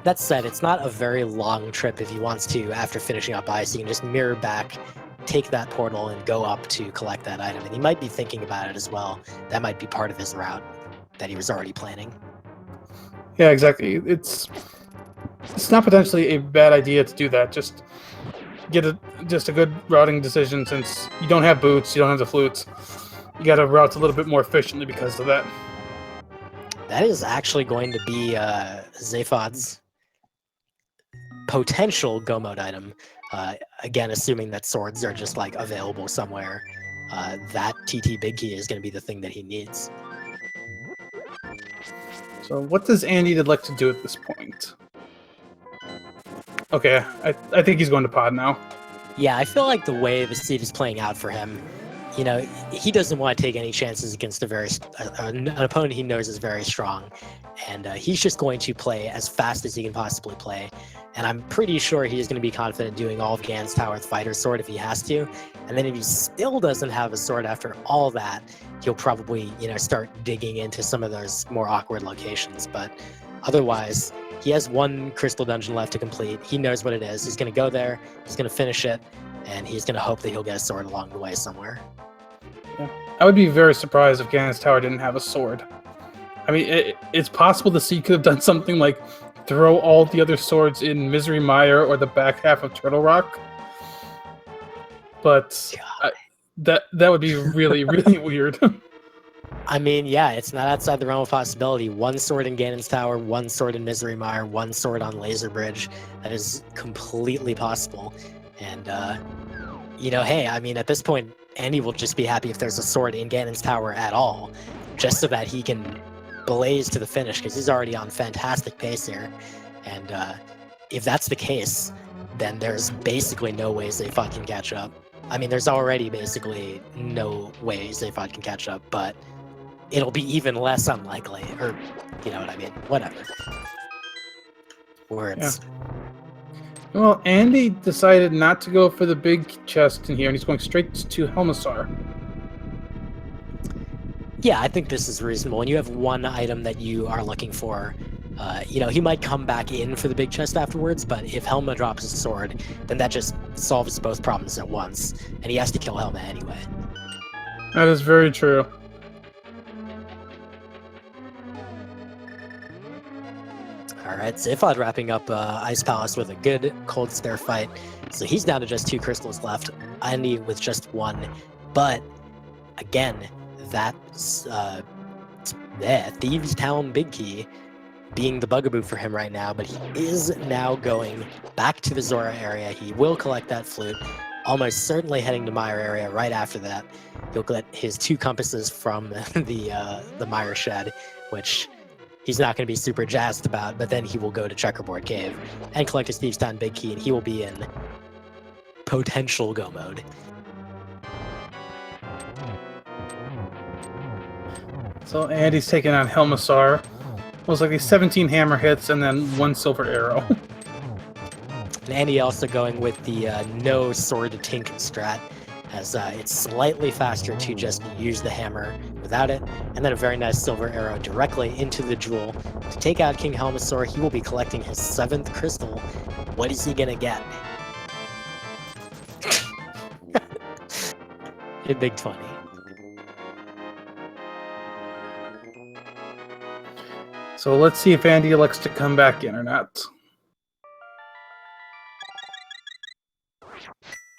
That said, it's not a very long trip if he wants to. After finishing up Ice, he can just mirror back, take that portal, and go up to collect that item. And he might be thinking about it as well. That might be part of his route that he was already planning. Yeah, exactly. It's not potentially a bad idea to do that. Just get a good routing decision, since you don't have boots, you don't have the flutes. You got to route a little bit more efficiently because of that. That is actually going to be Zaphod's potential go mode item. Again, assuming that swords are just like available somewhere, that TT Big Key is going to be the thing that he needs. So what does Andy like to do at this point? Okay, I think he's going to pod now. Yeah, I feel like the way the seed is playing out for him, you know, he doesn't want to take any chances against an opponent he knows is very strong. And he's just going to play as fast as he can possibly play. And I'm pretty sure he's going to be confident doing all of Gan's Tower with Fighter's Sword if he has to. And then if he still doesn't have a sword after all that, he'll probably, you know, start digging into some of those more awkward locations. But otherwise, he has one crystal dungeon left to complete. He knows what it is. He's going to go there, he's going to finish it, and he's going to hope that he'll get a sword along the way somewhere. Yeah. I would be very surprised if Gan's Tower didn't have a sword. I mean, it's possible the seed could have done something like throw all the other swords in Misery Mire or the back half of Turtle Rock. But that would be really, really weird. I mean, yeah, it's not outside the realm of possibility. One sword in Ganon's Tower, one sword in Misery Mire, one sword on Laser Bridge. That is completely possible. And, you know, hey, I mean, at this point, Andy will just be happy if there's a sword in Ganon's Tower at all, just so that he can blaze to the finish, because he's already on fantastic pace here. And if that's the case, then there's basically no way Zaphod can catch up. I mean, there's already basically no way Zaphod can catch up, but it'll be even less unlikely, or you know what I mean, whatever. Words. Yeah. Well, Andy decided not to go for the big chest in here, and he's going straight to Helmasaur. Yeah, I think this is reasonable. And you have one item that you are looking for. You know, he might come back in for the big chest afterwards, but if Helma drops his sword, then that just solves both problems at once. And he has to kill Helma anyway. That is very true. Alright, Zaphod wrapping up Ice Palace with a good Cold Stare fight. So he's down to just 2 crystals left. Andy with just 1. But, again, that's Thieves Town Big Key being the bugaboo for him right now, but he is now going back to the Zora area. He will collect that flute, almost certainly heading to Mire area right after that. He'll get his 2 compasses from the Mire shed, which he's not going to be super jazzed about, but then he will go to Checkerboard Cave and collect his Thieves Town Big Key, and he will be in potential go mode. So Andy's taking on Helmasaur. Most likely 17 hammer hits and then 1 silver arrow. And Andy also going with the no sword to tink strat, as it's slightly faster to just use the hammer without it, and then a very nice silver arrow directly into the jewel to take out King Helmasaur. He will be collecting his 7th crystal. What is he gonna get? A big 20. So let's see if Andy elects to come back in or not.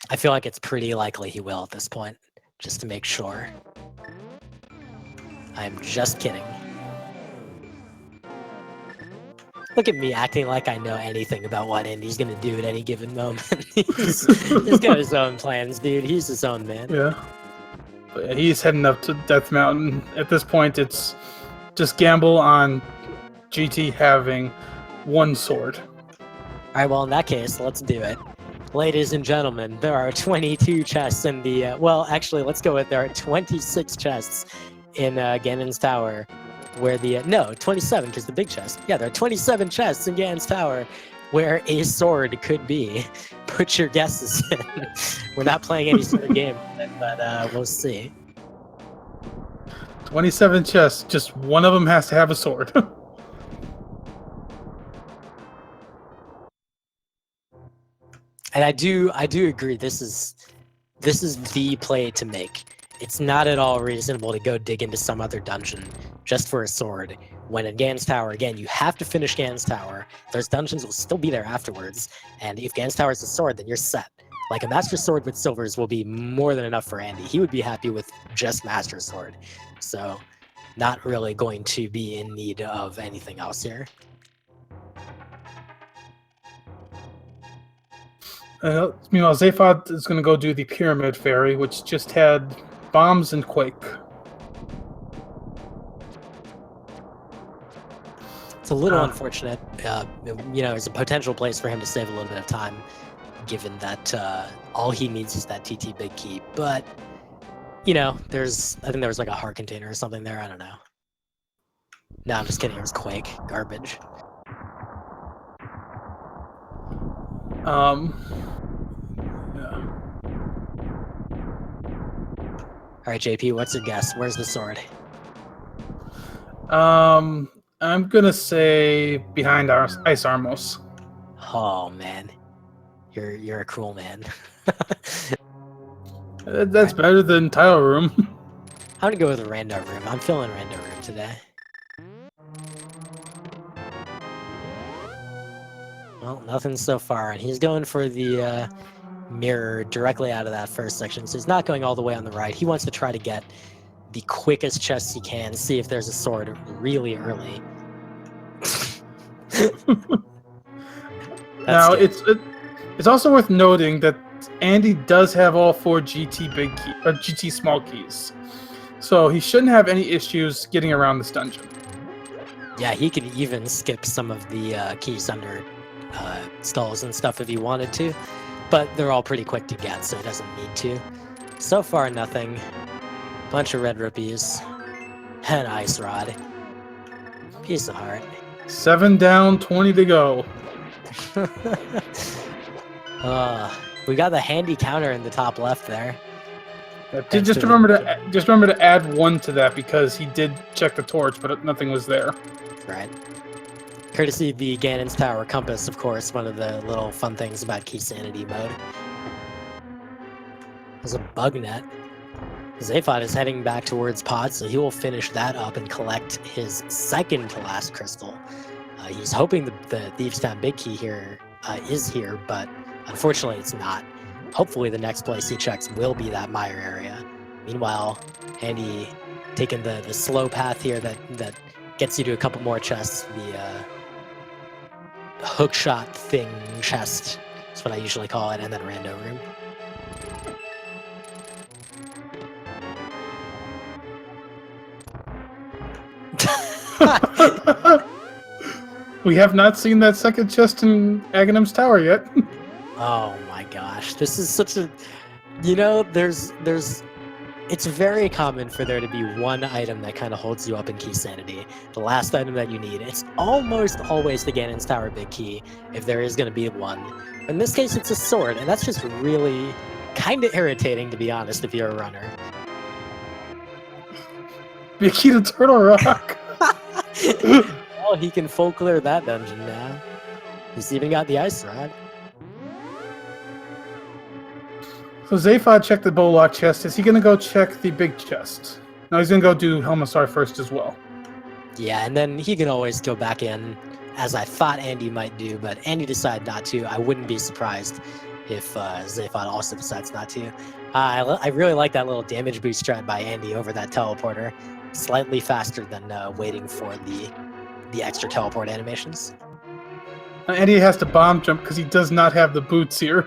I feel like it's pretty likely he will at this point, just to make sure. I'm just kidding. Look at me acting like I know anything about what Andy's gonna do at any given moment. He's got his own plans, dude. He's his own man. Yeah. But yeah, he's heading up to Death Mountain. At this point, it's just gamble on GT having one sword. Alright, well, in that case, let's do it. Ladies and gentlemen, there are 22 chests in the... well, actually, let's go with there are 26 chests in Ganon's Tower. Where the... no, 27, because the big chest. Yeah, there are 27 chests in Ganon's Tower where a sword could be. Put your guesses in. We're not playing any sort of game, but we'll see. 27 chests, just one of them has to have a sword. And I do agree. This is the play to make. It's not at all reasonable to go dig into some other dungeon just for a sword. When in Ganon's Tower, again, you have to finish Ganon's Tower. Those dungeons will still be there afterwards. And if Ganon's Tower is a sword, then you're set. Like a Master Sword with silvers will be more than enough for Andy. He would be happy with just Master Sword. So, not really going to be in need of anything else here. Meanwhile, Zaphod is going to go do the Pyramid Fairy, which just had bombs and Quake. It's a little unfortunate. You know, there's a potential place for him to save a little bit of time, given that all he needs is that TT Big Key. But, you know, I think there was like a heart container or something there. I don't know. No, I'm just kidding. It was Quake. Garbage. Yeah. All right, JP, what's your guess? Where's the sword? I'm gonna say behind our Ice Armos. Oh man, you're a cruel man. That's better than Tile Room. I'm gonna go with a rando room. I'm feeling rando room today. Well, nothing so far, and he's going for the mirror directly out of that first section. So he's not going all the way on the right. He wants to try to get the quickest chest he can, see if there's a sword really early. Now, scary. it's also worth noting that Andy does have all 4 GT big key or GT small keys, so he shouldn't have any issues getting around this dungeon. Yeah, he could even skip some of the keys under stalls and stuff if he wanted to, but they're all pretty quick to get, so he doesn't need to. So far, nothing. Bunch of red rupees. An ice rod. Piece of heart. 7 down, 20 to go. We got the handy counter in the top left there. Just remember to add 1 to that because he did check the torch, but nothing was there. Right. Courtesy of the Ganon's Tower compass, of course, one of the little fun things about Key Sanity mode. There's a bug net. Zaphod is heading back towards Pod, so he will finish that up and collect his second to last crystal. He's hoping the Thieves' Town Big Key here is here, but unfortunately it's not. Hopefully the next place he checks will be that Mire area. Meanwhile, Andy taking the slow path here that gets you to a couple more chests. The hookshot thing chest is what I usually call it, and then rando room. We have not seen that second chest in Aghanim's Tower yet. Oh my gosh, this is such a, you know, it's very common for there to be one item that kind of holds you up in Key Sanity, the last item that you need. It's almost always the Ganon's Tower Big Key, if there is going to be one. In this case, it's a sword, and that's just really kind of irritating, to be honest, if you're a runner. Big Key to Turtle Rock. Oh, he can full clear that dungeon now. He's even got the ice rod. So Zaphod checked the Bolok chest. Is he going to go check the big chest? No, he's going to go do Helmassar first as well. Yeah, and then he can always go back in, as I thought Andy might do, but Andy decided not to. I wouldn't be surprised if Zaphod also decides not to. I really like that little damage boost strat by Andy over that teleporter. Slightly faster than waiting for the extra teleport animations. Andy has to bomb jump because he does not have the boots here.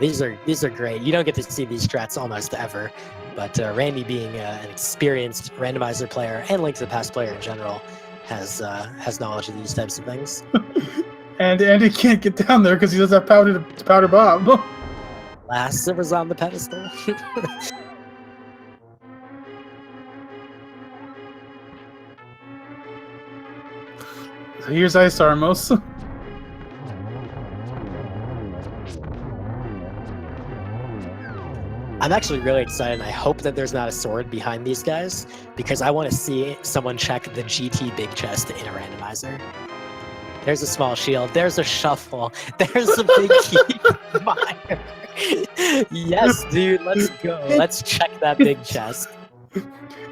These are great. You don't get to see these strats almost ever, but Randy, being an experienced randomizer player and Link to the Past player in general, has knowledge of these types of things. And Andy can't get down there because he doesn't have powder bomb. Last Silver's on the pedestal. So here's Ice Armos. I'm actually really excited, and I hope that there's not a sword behind these guys, because I want to see someone check the GT big chest in a randomizer. There's a small shield, there's a shuffle, there's a big key fire. Yes, dude, let's go. Let's check that big chest.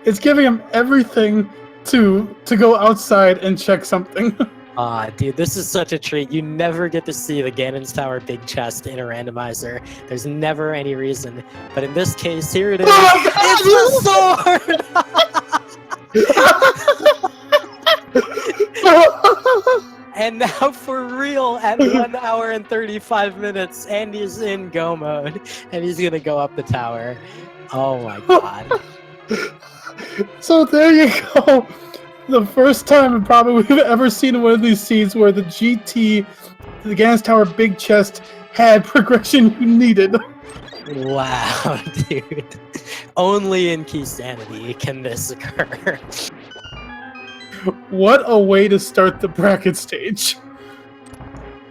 It's giving him everything to go outside and check something. Dude, this is such a treat. You never get to see the Ganon's Tower big chest in a randomizer. There's never any reason. But in this case, here it is. Oh, it's the sword! And now for real, at 1 hour and 35 minutes, Andy's in go mode. And he's going to go up the tower. Oh my god. So there you go. The first time probably we've ever seen one of these scenes where the Ganon's Tower big chest had progression you needed. Wow, dude. Only in Key Sanity can this occur. What a way to start the bracket stage.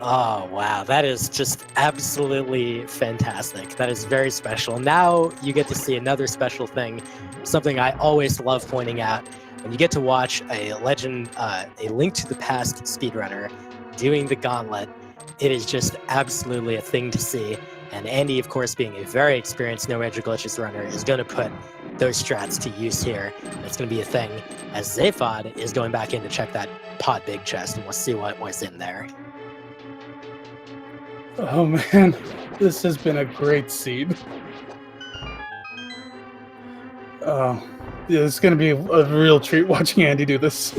Oh, wow. That is just absolutely fantastic. That is very special. Now you get to see another special thing, something I always love pointing out. When you get to watch a Link to the Past speedrunner doing the gauntlet, it is just absolutely a thing to see. And Andy, of course, being a very experienced No Major Glitches runner, is going to put those strats to use here. And it's going to be a thing, as Zaphod is going back in to check that pod big chest, and we'll see what was in there. Oh man, this has been a great seed. Yeah, it's going to be a real treat watching Andy do this.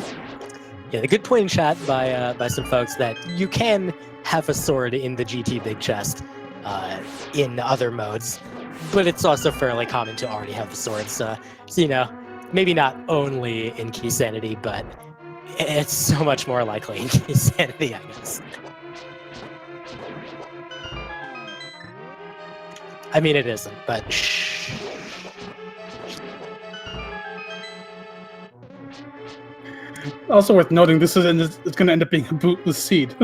Yeah, the good point in chat by some folks that you can have a sword in the GT big chest in other modes, but it's also fairly common to already have the swords. So you know, maybe not only in Key Sanity, but it's so much more likely in Key Sanity, I guess. I mean, it isn't, but shh. Also worth noting, it's going to end up being a bootless seed.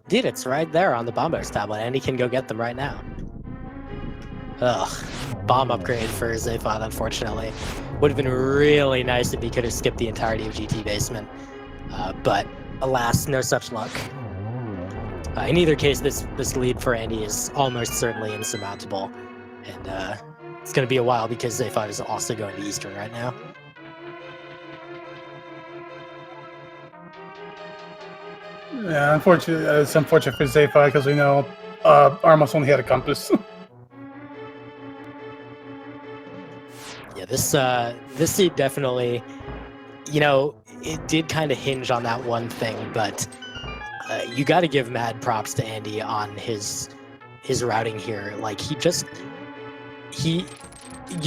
Dude, it's right there on the Bombos tablet, and he can go get them right now. Ugh, bomb upgrade for Zaphod, unfortunately. Would have been really nice if he could have skipped the entirety of GT Basement, but alas, no such luck. In either case, this lead for Andy is almost certainly insurmountable, and it's going to be a while because Zaphod is also going to Eastern right now. Yeah, unfortunately, it's unfortunate for Zaphod because we know Armos only had a compass. Yeah, this seed definitely, you know, it did kind of hinge on that one thing, but you got to give mad props to Andy on his routing here. Like, you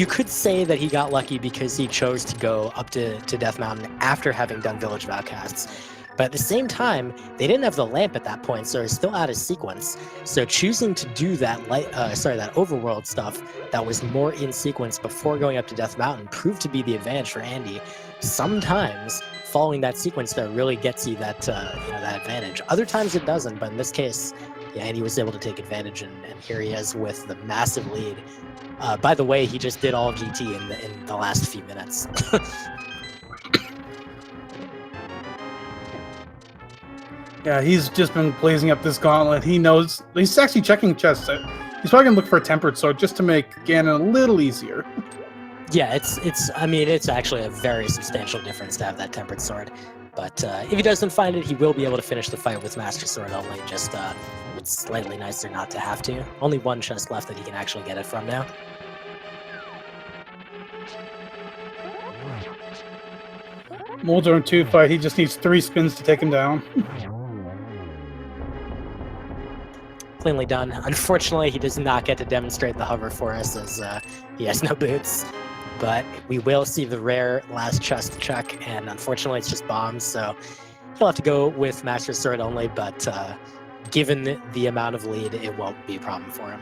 could say that he got lucky because he chose to go up to Death Mountain after having done Village of Outcasts. But at the same time, they didn't have the lamp at that point, so it's still out of sequence. So choosing to do that that overworld stuff that was more in sequence before going up to Death Mountain proved to be the advantage for Andy. Sometimes following that sequence that really gets you that that advantage. Other times it doesn't, but in this case, yeah, Andy was able to take advantage, and here he is with the massive lead. By the way, he just did all of GT in the last few minutes. Yeah, he's just been blazing up this gauntlet. He knows he's actually checking chests. He's probably gonna look for a tempered sword just to make Ganon a little easier. Yeah, I mean, it's actually a very substantial difference to have that tempered sword. But if he doesn't find it, he will be able to finish the fight with Master Sword only. Just it's slightly nicer not to have to. Only one chest left that he can actually get it from now. Mulder in 2 fight, he just needs 3 spins to take him down. Cleanly done. Unfortunately, he does not get to demonstrate the hover for us as he has no boots. But we will see the rare last chest check, and unfortunately it's just bombs, so he'll have to go with Master Sword only, but given the amount of lead, it won't be a problem for him.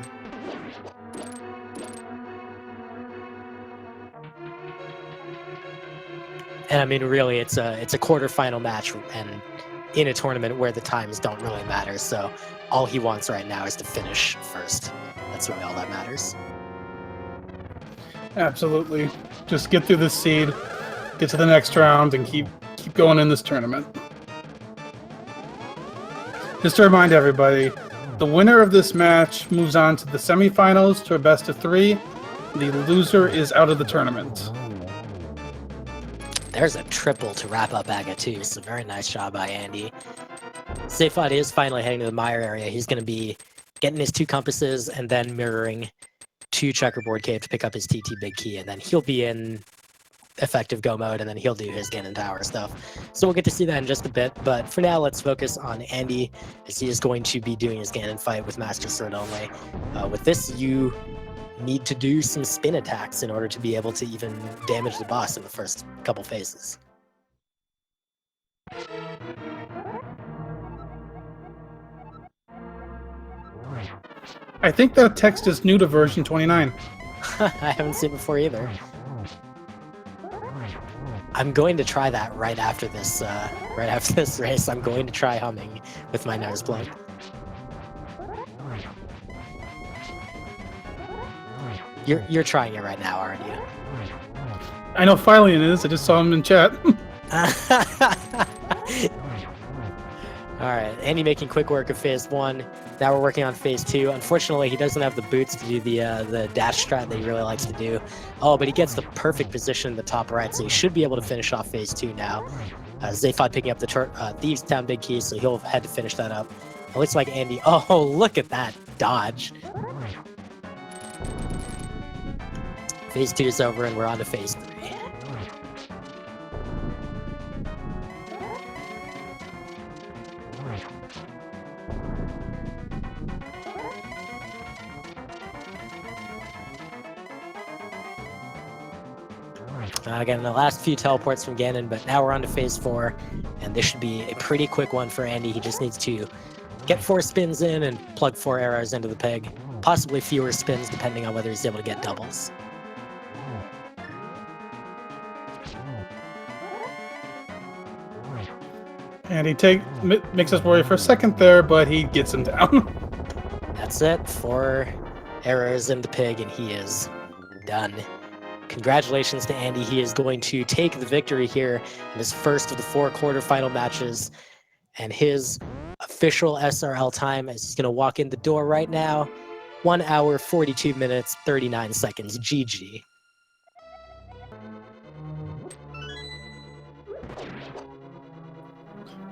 And I mean, really, it's a quarterfinal match, and in a tournament where the times don't really matter, so all he wants right now is to finish first. That's really all that matters. Absolutely. Just get through this seed, get to the next round, and keep going in this tournament. Just to remind everybody, the winner of this match moves on to the semifinals to a best of 3. The loser is out of the tournament. There's a triple to wrap up Aga 2, so very nice job by Andy. Zaphod is finally heading to the Mire area. He's going to be getting his 2 compasses and then mirroring to Checkerboard Cave to pick up his TT Big Key, and then he'll be in effective go mode, and then he'll do his Ganon Tower stuff. So we'll get to see that in just a bit, but for now, let's focus on Andy, as he is going to be doing his Ganon fight with Master Sword only. With this, you need to do some spin attacks in order to be able to even damage the boss in the first couple phases. I think that text is new to version 29. I haven't seen it before either. I'm going to try that right after this race. I'm going to try humming with my nose plugged. You're trying it right now, aren't you? I know Philion is. I just saw him in chat. Alright, Andy making quick work of phase 1. Now we're working on phase 2. Unfortunately, he doesn't have the boots to do the dash strat that he really likes to do. Oh, but he gets the perfect position in the top right, so he should be able to finish off phase 2 now. Zaphod picking up the Thieves Town Big Key, so he'll head to finish that up. It looks like Andy... Oh, look at that dodge. Phase 2 is over, and we're on to phase 3. Again, the last few teleports from Ganon, but now we're on to phase 4, and this should be a pretty quick one for Andy. He just needs to get 4 spins in and plug 4 arrows into the pig. Possibly fewer spins, depending on whether he's able to get doubles. And he makes us worry for a second there, but he gets him down. That's it. 4 arrows in the pig, and he is done. Congratulations to Andy. He is going to take the victory here in his first of the 4 quarterfinal matches. And his official SRL time, as he's going to walk in the door right now, 1 hour, 42 minutes, 39 seconds. GG.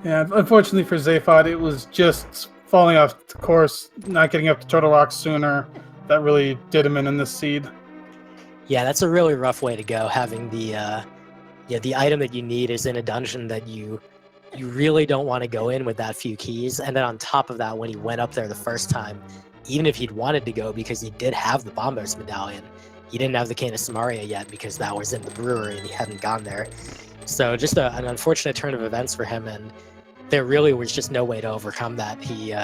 Yeah, unfortunately for Zaphod, it was just falling off the course, not getting up to Turtle Rock sooner. That really did him in this seed. Yeah, that's a really rough way to go, having the item that you need is in a dungeon that you really don't want to go in with that few keys. And then on top of that, when he went up there the first time, even if he'd wanted to go because he did have the Bombos medallion, he didn't have the Cane of Samaria yet because that was in the brewery and he hadn't gone there. So just an unfortunate turn of events for him, and there really was just no way to overcome that. He,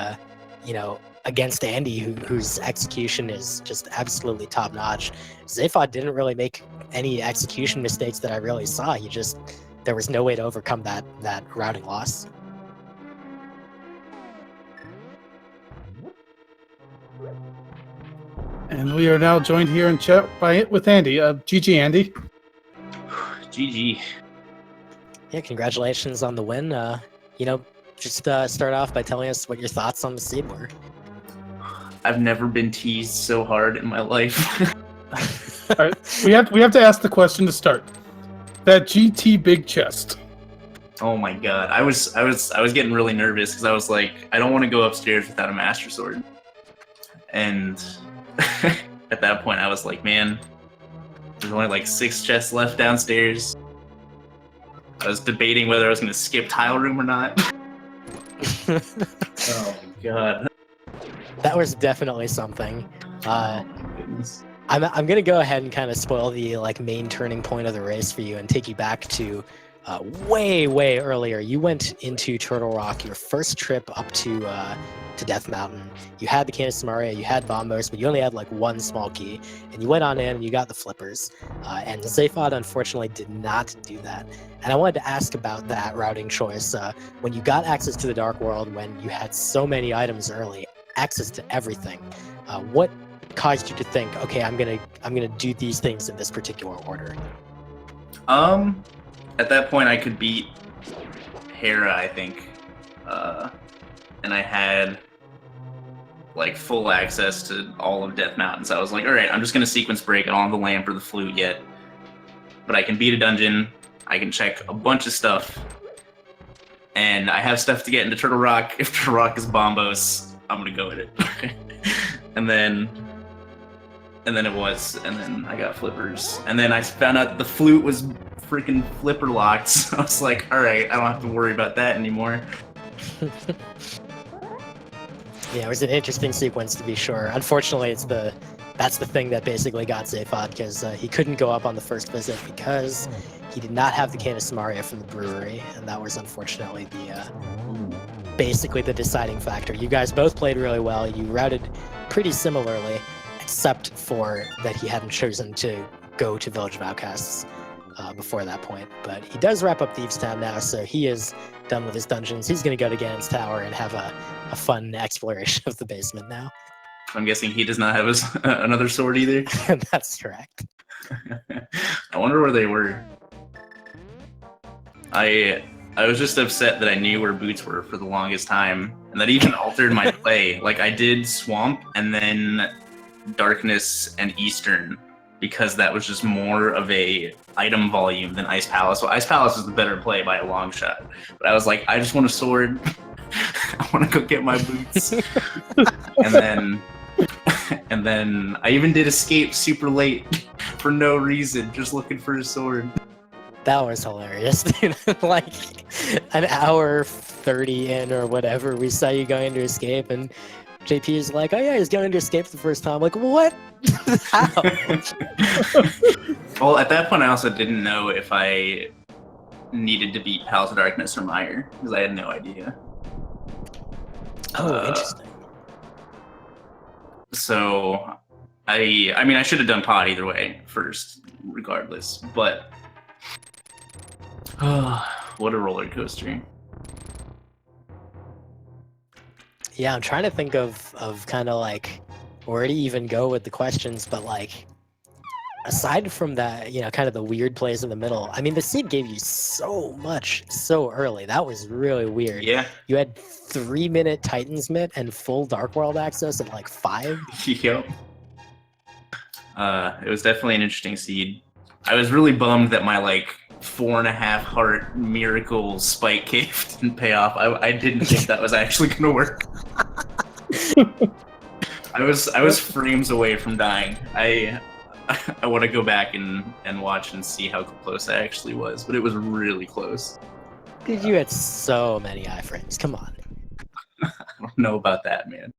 against Andy, whose execution is just absolutely top notch. Zaphod didn't really make any execution mistakes that I really saw. There was no way to overcome that routing loss. And we are now joined here in chat with Andy. GG, Andy. GG. Yeah, congratulations on the win. Just start off by telling us what your thoughts on the seed were. I've never been teased so hard in my life. All right, we have to ask the question to start. That GT big chest. Oh my god, I was getting really nervous because I was like, I don't want to go upstairs without a Master Sword. And at that point, I was like, man, there's only like 6 chests left downstairs. I was debating whether I was going to skip tile room or not. Oh my god. That was definitely something. Oh my goodness. I'm gonna go ahead and kind of spoil the like main turning point of the race for you and take you back to way earlier. You went into Turtle Rock, your first trip up to Death Mountain. You had the Canis Maria, you had Bombos, but you only had like one small key, and you went on in and you got the flippers. And Zaphod unfortunately did not do that. And I wanted to ask about that routing choice. When you got access to the Dark World, when you had so many items early, access to everything, what caused you to think, okay, I'm gonna do these things in this particular order? At that point, I could beat Hera, I think, and I had like full access to all of Death Mountain. So I was like, all right, I'm just gonna sequence break. I don't have the lamp or the flute yet, but I can beat a dungeon. I can check a bunch of stuff, and I have stuff to get into Turtle Rock. If Turtle Rock is Bombos, I'm gonna go with it. and then it was, and then I got flippers, and then I found out that the flute was freaking flipper locked. So I was like, all right, I don't have to worry about that anymore. Yeah, it was an interesting sequence to be sure. Unfortunately, that's the thing that basically got Zaphod, because he couldn't go up on the first visit because he did not have the Canis Maria from the brewery, and that was unfortunately basically the deciding factor. You guys both played really well. You routed pretty similarly, except for that he hadn't chosen to go to Village of Outcasts before that point. But he does wrap up Thieves Town now, so he is done with his dungeons. He's going to go to Ganon's Tower and have a fun exploration of the basement now. I'm guessing he does not have another sword either. That's correct. I wonder where they were. I was just upset that I knew where boots were for the longest time, and that even altered my play. Like, I did Swamp and then Darkness and Eastern, because that was just more of a item volume than Ice Palace. So Ice Palace is the better play by a long shot. But I was like, I just want a sword. I want to go get my boots. and then I even did Escape super late for no reason, just looking for a sword. That was hilarious, dude. Like an hour 30 in or whatever, we saw you going to Escape, and JP is like, oh yeah, he's going to Escape the first time. I'm like, what? How? Well, at that point, I also didn't know if I needed to beat Palace of Darkness or Mire, because I had no idea. Oh, interesting. So, I mean, I should have done Pod either way first, regardless, but what a roller coaster. Yeah, I'm trying to think of kind of like where to even go with the questions, but like aside from that, you know, kind of the weird plays in the middle, I mean, the seed gave you so much so early. That was really weird. Yeah. You had 3-minute Titan's Mitt and full Dark World access at like 5. Yep. It was definitely an interesting seed. I was really bummed that my like 4.5 heart miracle spike cave didn't pay off. I didn't think that was actually gonna work. I was frames away from dying. I want to go back and watch and see how close I actually was, but it was really close. Dude, you had so many iframes. Come on. I don't know about that, man.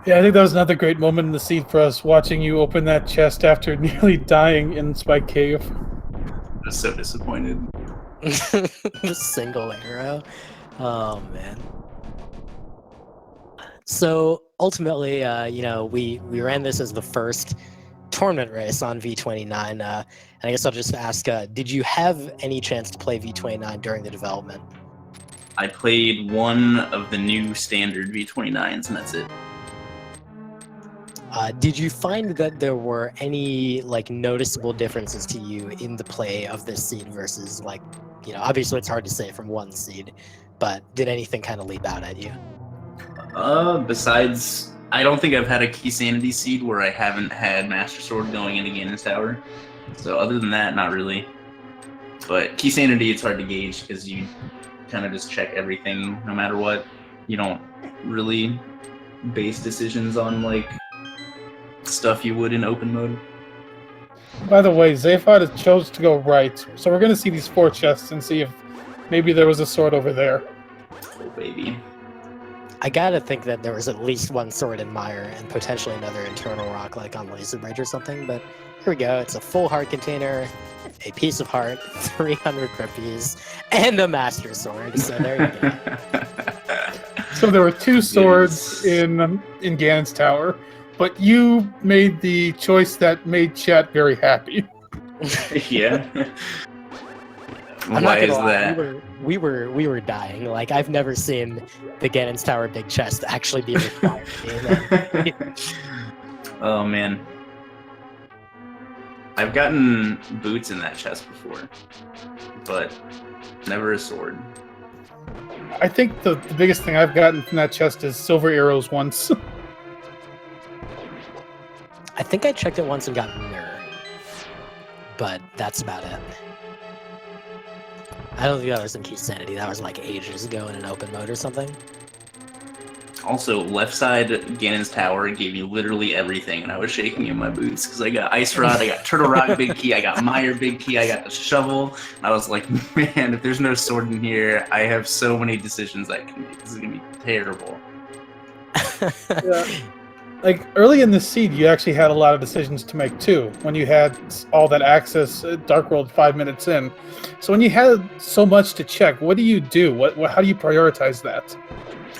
Yeah, I think that was another great moment in the seed for us, watching you open that chest after nearly dying in Spike Cave. I was so disappointed. The single arrow. Oh man. So ultimately, you know, we ran this as the first tournament race on V29, and I guess I'll just ask: did you have any chance to play V29 during the development? I played one of the new standard V29s, and that's it. Did you find that there were any like noticeable differences to you in the play of this seed versus, like, you know, obviously it's hard to say from one seed, but did anything kind of leap out at you? Besides, I don't think I've had a Key Sanity seed where I haven't had Master Sword going into Ganon's Tower. So other than that, not really. But Key Sanity, it's hard to gauge because you kind of just check everything no matter what. You don't really base decisions on like stuff you would in open mode. By the way, Zaphod chose to go right, so we're going to see these 4 chests and see if maybe there was a sword over there. Oh, baby. I gotta think that there was at least one sword in Mire and potentially another internal rock like on Laser Bridge or something, but here we go. It's a full heart container, a piece of heart, 300 rupees, and a master sword. So there you go. So there were 2 swords in Ganon's Tower, but you made the choice that made chat very happy. Yeah. I'm Why not is gonna lie, that? we were dying. Like I've never seen the Ganon's Tower big chest actually be required. Oh man. I've gotten boots in that chest before, but never a sword. I think the biggest thing I've gotten from that chest is silver arrows once. I think I checked it once and got mirror, but that's about it. I don't think that was in Key Sanity. That was like ages ago in an open mode or something. Also, left side Ganon's Tower gave you literally everything, and I was shaking in my boots because I got Ice Rod, I got Turtle Rock Big Key, I got Mire Big Key, I got the shovel. And I was like, man, if there's no sword in here, I have so many decisions I can make. This is gonna be terrible. Yeah. Like early in the seed, you actually had a lot of decisions to make too. When you had all that access at Dark World 5 minutes in, so when you had so much to check, what do you do? How do you prioritize that?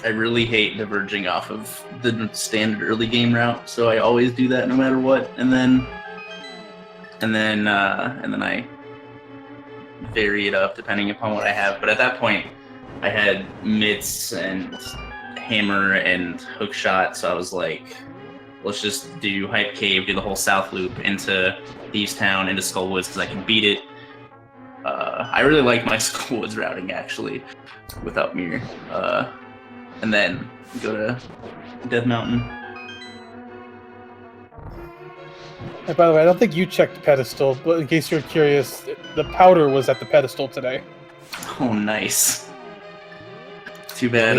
I really hate diverging off of the standard early game route, so I always do that no matter what, and then I vary it up depending upon what I have. But at that point, I had mitts and hammer and hook shot, so I was like, let's just do Hype Cave, do the whole south loop into Thieves Town, into Skullwoods, because I can beat it. I really like my Skullwoods routing, actually, without Mirror. And then go to Death Mountain. And by the way, I don't think you checked the pedestal, but in case you're curious, the powder was at the pedestal today. Oh, nice. Too bad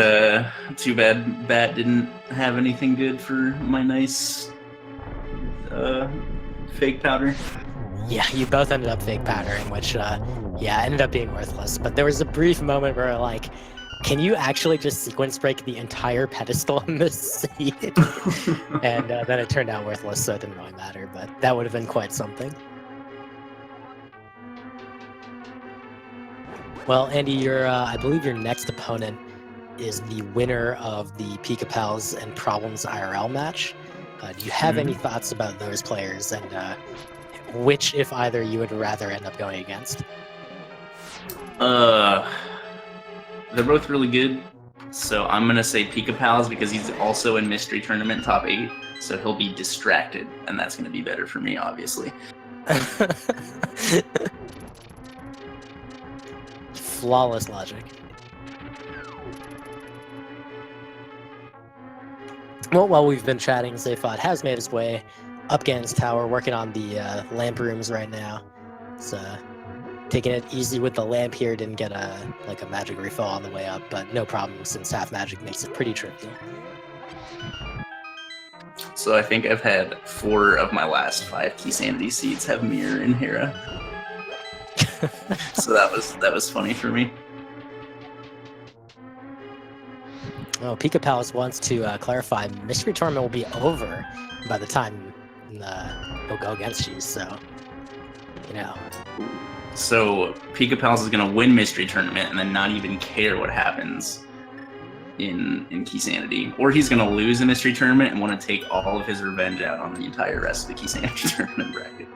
Bat didn't have anything good for my nice fake powder. Yeah, you both ended up fake powdering, which ended up being worthless. But there was a brief moment where like, can you actually just sequence break the entire pedestal in this seed? And then it turned out worthless, so it didn't really matter, but that would have been quite something. Well, Andy, I believe your next opponent is the winner of the Pika Pals and Problems IRL match. Do you have any thoughts about those players and which, if either, you would rather end up going against? They're both really good, so I'm gonna say Pika Pals because he's also in Mystery Tournament top 8, so he'll be distracted, and that's gonna be better for me, obviously. Flawless logic. Well, while we've been chatting, Zaphod has made his way up Ganon's Tower, working on the lamp rooms right now. So taking it easy with the lamp here, didn't get a magic refill on the way up, but no problem since half magic makes it pretty tricky. So I think I've had 4 of my last 5 Key Sanity seeds have Mirror and Hera. So that was funny for me. Oh, Pika Palace wants to clarify, Mystery Tournament will be over by the time he'll go against you, so, you know. So Pika Pals is gonna win Mystery Tournament and then not even care what happens in Key Sanity. Or he's gonna lose the Mystery Tournament and want to take all of his revenge out on the entire rest of the Key Sanity Tournament bracket.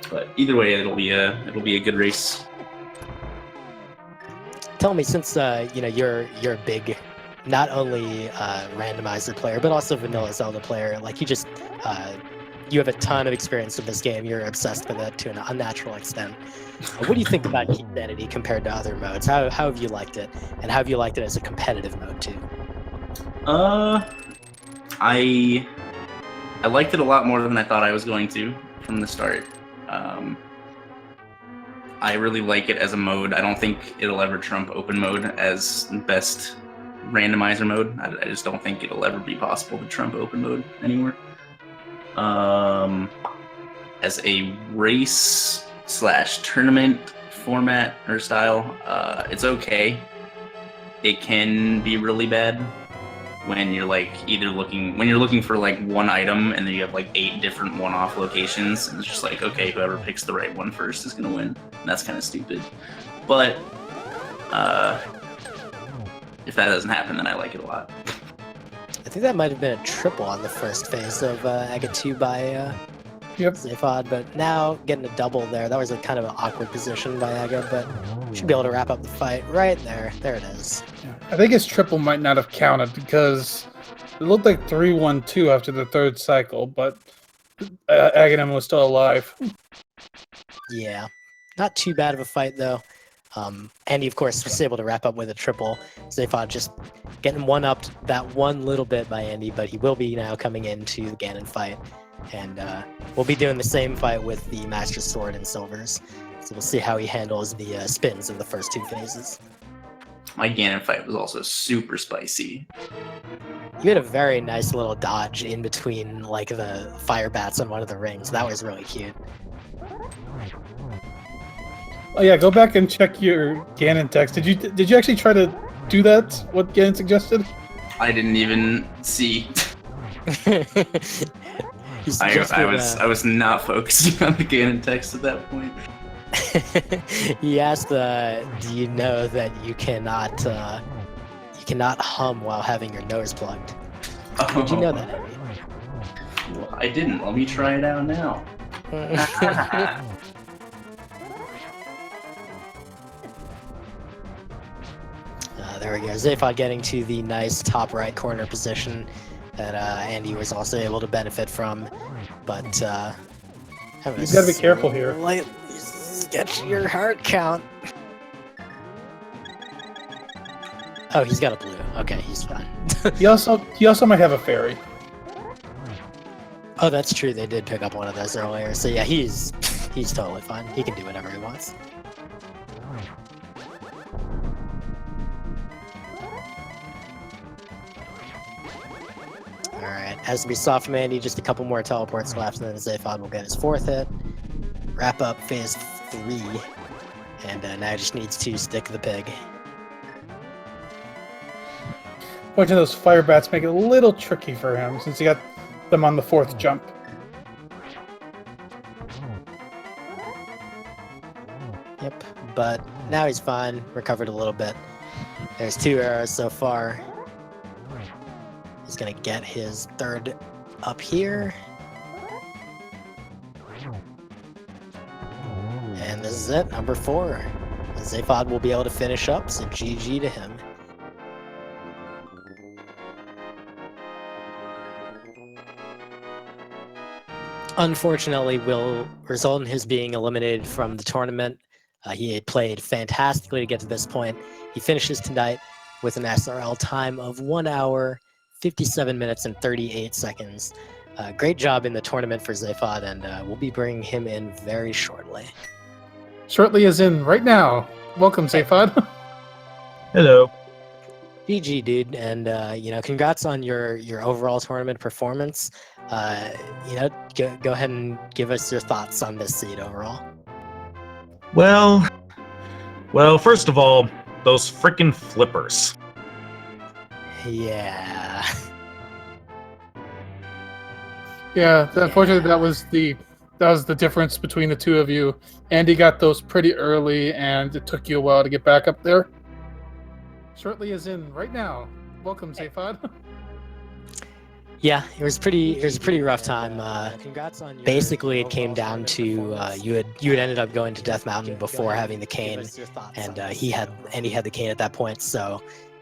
But either way, it'll be a good race. Tell me, since you're a big, not only randomizer player but also vanilla Zelda player, like you have a ton of experience with this game. You're obsessed with it to an unnatural extent. What do you think about Key Sanity compared to other modes? How have you liked it, and how have you liked it as a competitive mode too? I liked it a lot more than I thought I was going to from the start. I really like it as a mode. I don't think it'll ever trump open mode as best randomizer mode. I just don't think it'll ever be possible to trump open mode anymore. As a race / tournament format or style, it's okay. It can be really bad when you're like when you're looking for like one item and then you have like 8 different one-off locations, and it's just like, okay, whoever picks the right one first is gonna win. And that's kind of stupid. But if that doesn't happen, then I like it a lot. I think that might have been a triple on the first phase of Aga 2 by Zaphod, but now getting a double there. That was a kind of an awkward position by Aga, but should be able to wrap up the fight right there. There it is. I think his triple might not have counted because it looked like 3-1-2 after the third cycle, but Aghanim was still alive. Yeah, not too bad of a fight though. Andy, of course, was able to wrap up with a triple. Zaphod just getting one-upped that one little bit by Andy, but he will be now coming into the Ganon fight. And we'll be doing the same fight with the Master Sword and Silvers. So we'll see how he handles the spins of the first 2 phases. My Ganon fight was also super spicy. You had a very nice little dodge in between like the fire bats on one of the rings. That was really cute. Oh yeah, go back and check your Ganon text. Did you actually try to do that? What Ganon suggested? I didn't even see. I was not focusing on the Ganon text at that point. He asked, "Do you know that you cannot hum while having your nose plugged?" Did you know that, Andy? Well, I didn't. Let me try it out now. There we go. Zaphod getting to the nice top right corner position that Andy was also able to benefit from, but you've got to be careful here. Get your heart count. Oh, he's got a blue. Okay, he's fine. He also might have a fairy. Oh, that's true. They did pick up one of those earlier. So yeah, he's totally fine. He can do whatever he wants. Alright, as we saw from Andy, just a couple more teleports left, and then Zaphod will get his 4th hit. Wrap up phase 3. And now he just needs to stick the pig. Watching those fire bats make it a little tricky for him since he got them on the 4th jump. Yep, but now he's fine. Recovered a little bit. There's 2 arrows so far. He's gonna get his 3rd up here. And this is it, number 4. Zaphod will be able to finish up, so GG to him. Unfortunately, will result in his being eliminated from the tournament. He had played fantastically to get to this point. He finishes tonight with an SRL time of 1 hour, 57 minutes, and 38 seconds. Great job in the tournament for Zaphod, and we'll be bringing him in very shortly. Shortly as in right now. Welcome, Zaphod. Hello. GG, dude, and congrats on your overall tournament performance. Go ahead and give us your thoughts on this seed overall. Well, first of all, those freaking flippers. Yeah. Yeah, unfortunately, that was the difference between the 2 of you. Andy got those pretty early, and it took you a while to get back up there. Shortly as in right now. Welcome, Zaphod. Yeah, it was a pretty rough time. Congrats on basically, it came down to you had ended up going to Death Mountain before having the cane, and Andy had the cane at that point. So,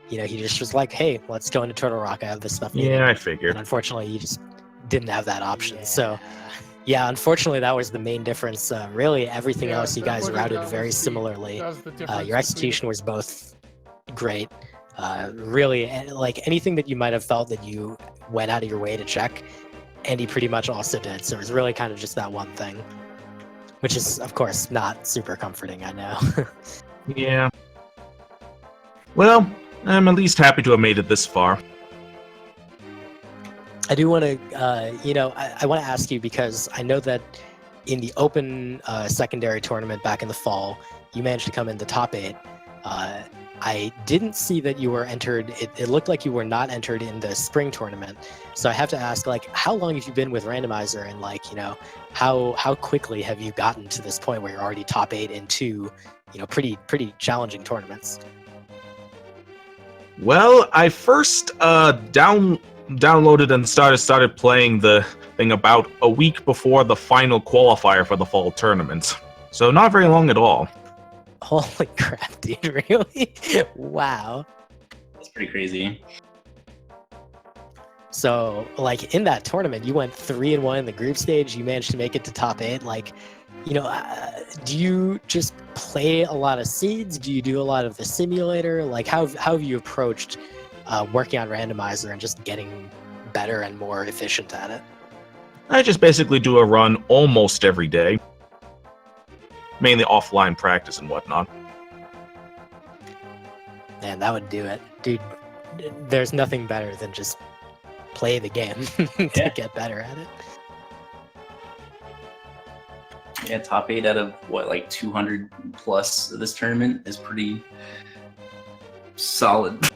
he just was like, "Hey, let's go into Turtle Rock. I have this stuff." Yeah, I figured. And unfortunately, you just didn't have that option. So, yeah, unfortunately, that was the main difference. Really, everything else you guys routed very similarly. Your execution was both great. Really, like anything that you might have felt that you went out of your way to check, Andy pretty much also did. So it was really kind of just that one thing. which is of course not super comforting. I know. Yeah. Well, I'm at least happy to have made it this far. I do want to, I want to ask you because I know that in the open secondary tournament back in the fall, you managed to come in the top 8. I didn't see that you were entered. It looked like you were not entered in the spring tournament. So I have to ask, like, how long have you been with Randomizer, and like, how quickly have you gotten to this point where you're already top 8 in 2, pretty challenging tournaments? Well, I first downloaded and started playing the thing about a week before the final qualifier for the fall tournament. So not very long at all. Holy crap, dude! Really? Wow. That's pretty crazy. So, like, in that tournament, you went 3-1 in the group stage. You managed to make it to top 8. Like, do you just play a lot of seeds? Do you do a lot of the simulator? Like, how have you approached working on Randomizer and just getting better and more efficient at it? I just basically do a run almost every day. Mainly offline practice and whatnot. Man, that would do it. Dude, there's nothing better than just play the game to get better at it. Yeah, top 8 out of what, like 200 plus of this tournament is pretty solid.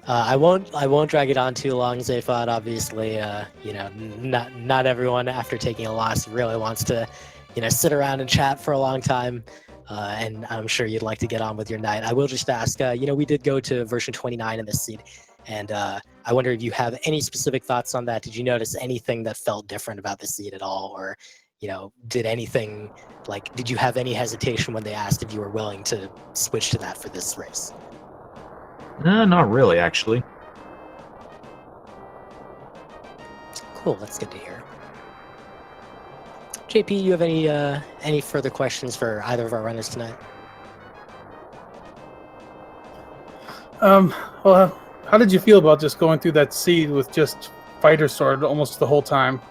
I won't drag it on too long, Zaphod. Obviously, not everyone after taking a loss really wants to, sit around and chat for a long time. And I'm sure you'd like to get on with your night. I will just ask, we did go to version 29 in this seed, and I wonder if you have any specific thoughts on that. Did you notice anything that felt different about the seed at all, or did you have any hesitation when they asked if you were willing to switch to that for this race? Not really, actually. Cool, that's good to hear. JP, you have any further questions for either of our runners tonight? Well, how did you feel about just going through that seed with just Fighter Sword almost the whole time?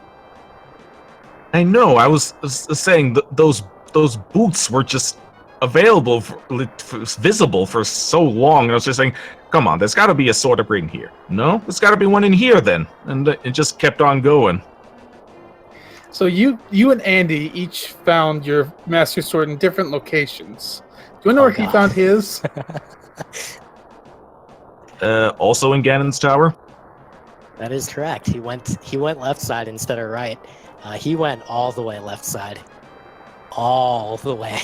I know. I was saying those boots were just available, visible for so long. I was just saying, come on, there's got to be a sword to bring here. No, there's got to be one in here then, and it just kept on going. So you and Andy each found your Master Sword in different locations. Do you know where he found his? Also in Ganon's Tower. That is correct. He went left side instead of right. He went all the way left side. All the way.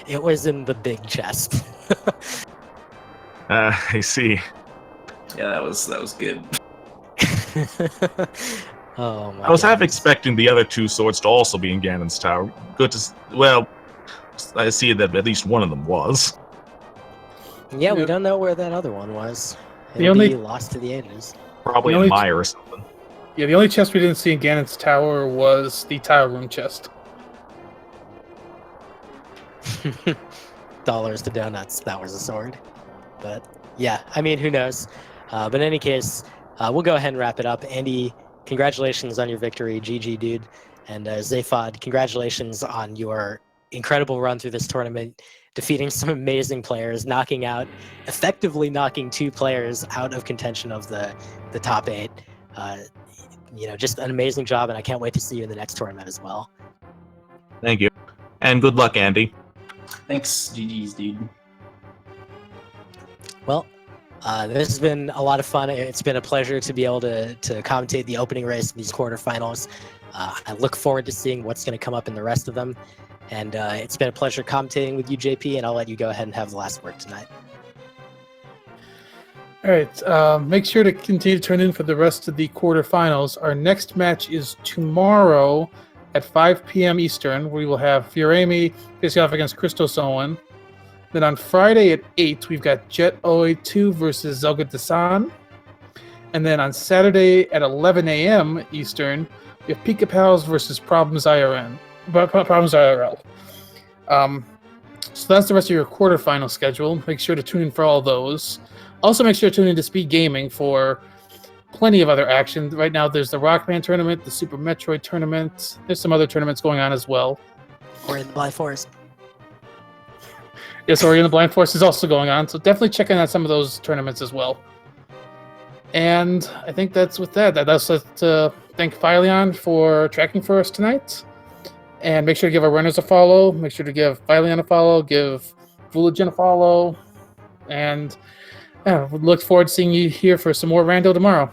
It was in the big chest. I see. Yeah, that was good. Oh my! I was half expecting the other 2 swords to also be in Ganon's Tower. I see that at least one of them was. Yeah, we don't know where that other one was. The It'll only- be lost to the ages. Probably The in only- Mire or something. Yeah, the only chest we didn't see in Ganon's Tower was the tile room chest. Dollars to donuts. That was a sword. But yeah, I mean, who knows? But in any case, we'll go ahead and wrap it up. Andy, congratulations on your victory. GG, dude. And Zaphod, congratulations on your incredible run through this tournament, defeating some amazing players, effectively knocking 2 players out of contention of the top 8. Just an amazing job, and I can't wait to see you in the next tournament as well. Thank you. And good luck, Andy. Thanks, GG's, dude. Well, this has been a lot of fun. It's been a pleasure to be able to commentate the opening race of these quarterfinals. I look forward to seeing what's going to come up in the rest of them. And it's been a pleasure commentating with you, JP, and I'll let you go ahead and have the last word tonight. All right, make sure to continue to turn in for the rest of the quarterfinals. Our next match is tomorrow at 5 p.m. Eastern. We will have Fioremi facing off against Christos Owen. Then on Friday at 8, we've got Jet Oe 2 versus Zelga Dasan. And then on Saturday at 11 a.m. Eastern, we have Pika Pals versus Problems IRL. So that's the rest of your quarterfinal schedule. Make sure to tune in for all those. Also, make sure to tune in to Speed Gaming for plenty of other action. Right now, there's the Rockman tournament, the Super Metroid tournament. There's some other tournaments going on as well. Or in the Blind Forest. Yes, Ori and the Blind Forest is also going on, so definitely check in on some of those tournaments as well. And I think that's with that. That's to thank Phyleon for tracking for us tonight. And make sure to give our runners a follow. Make sure to give Phyleon a follow. Give Vooligen a follow. And we look forward to seeing you here for some more Rando tomorrow.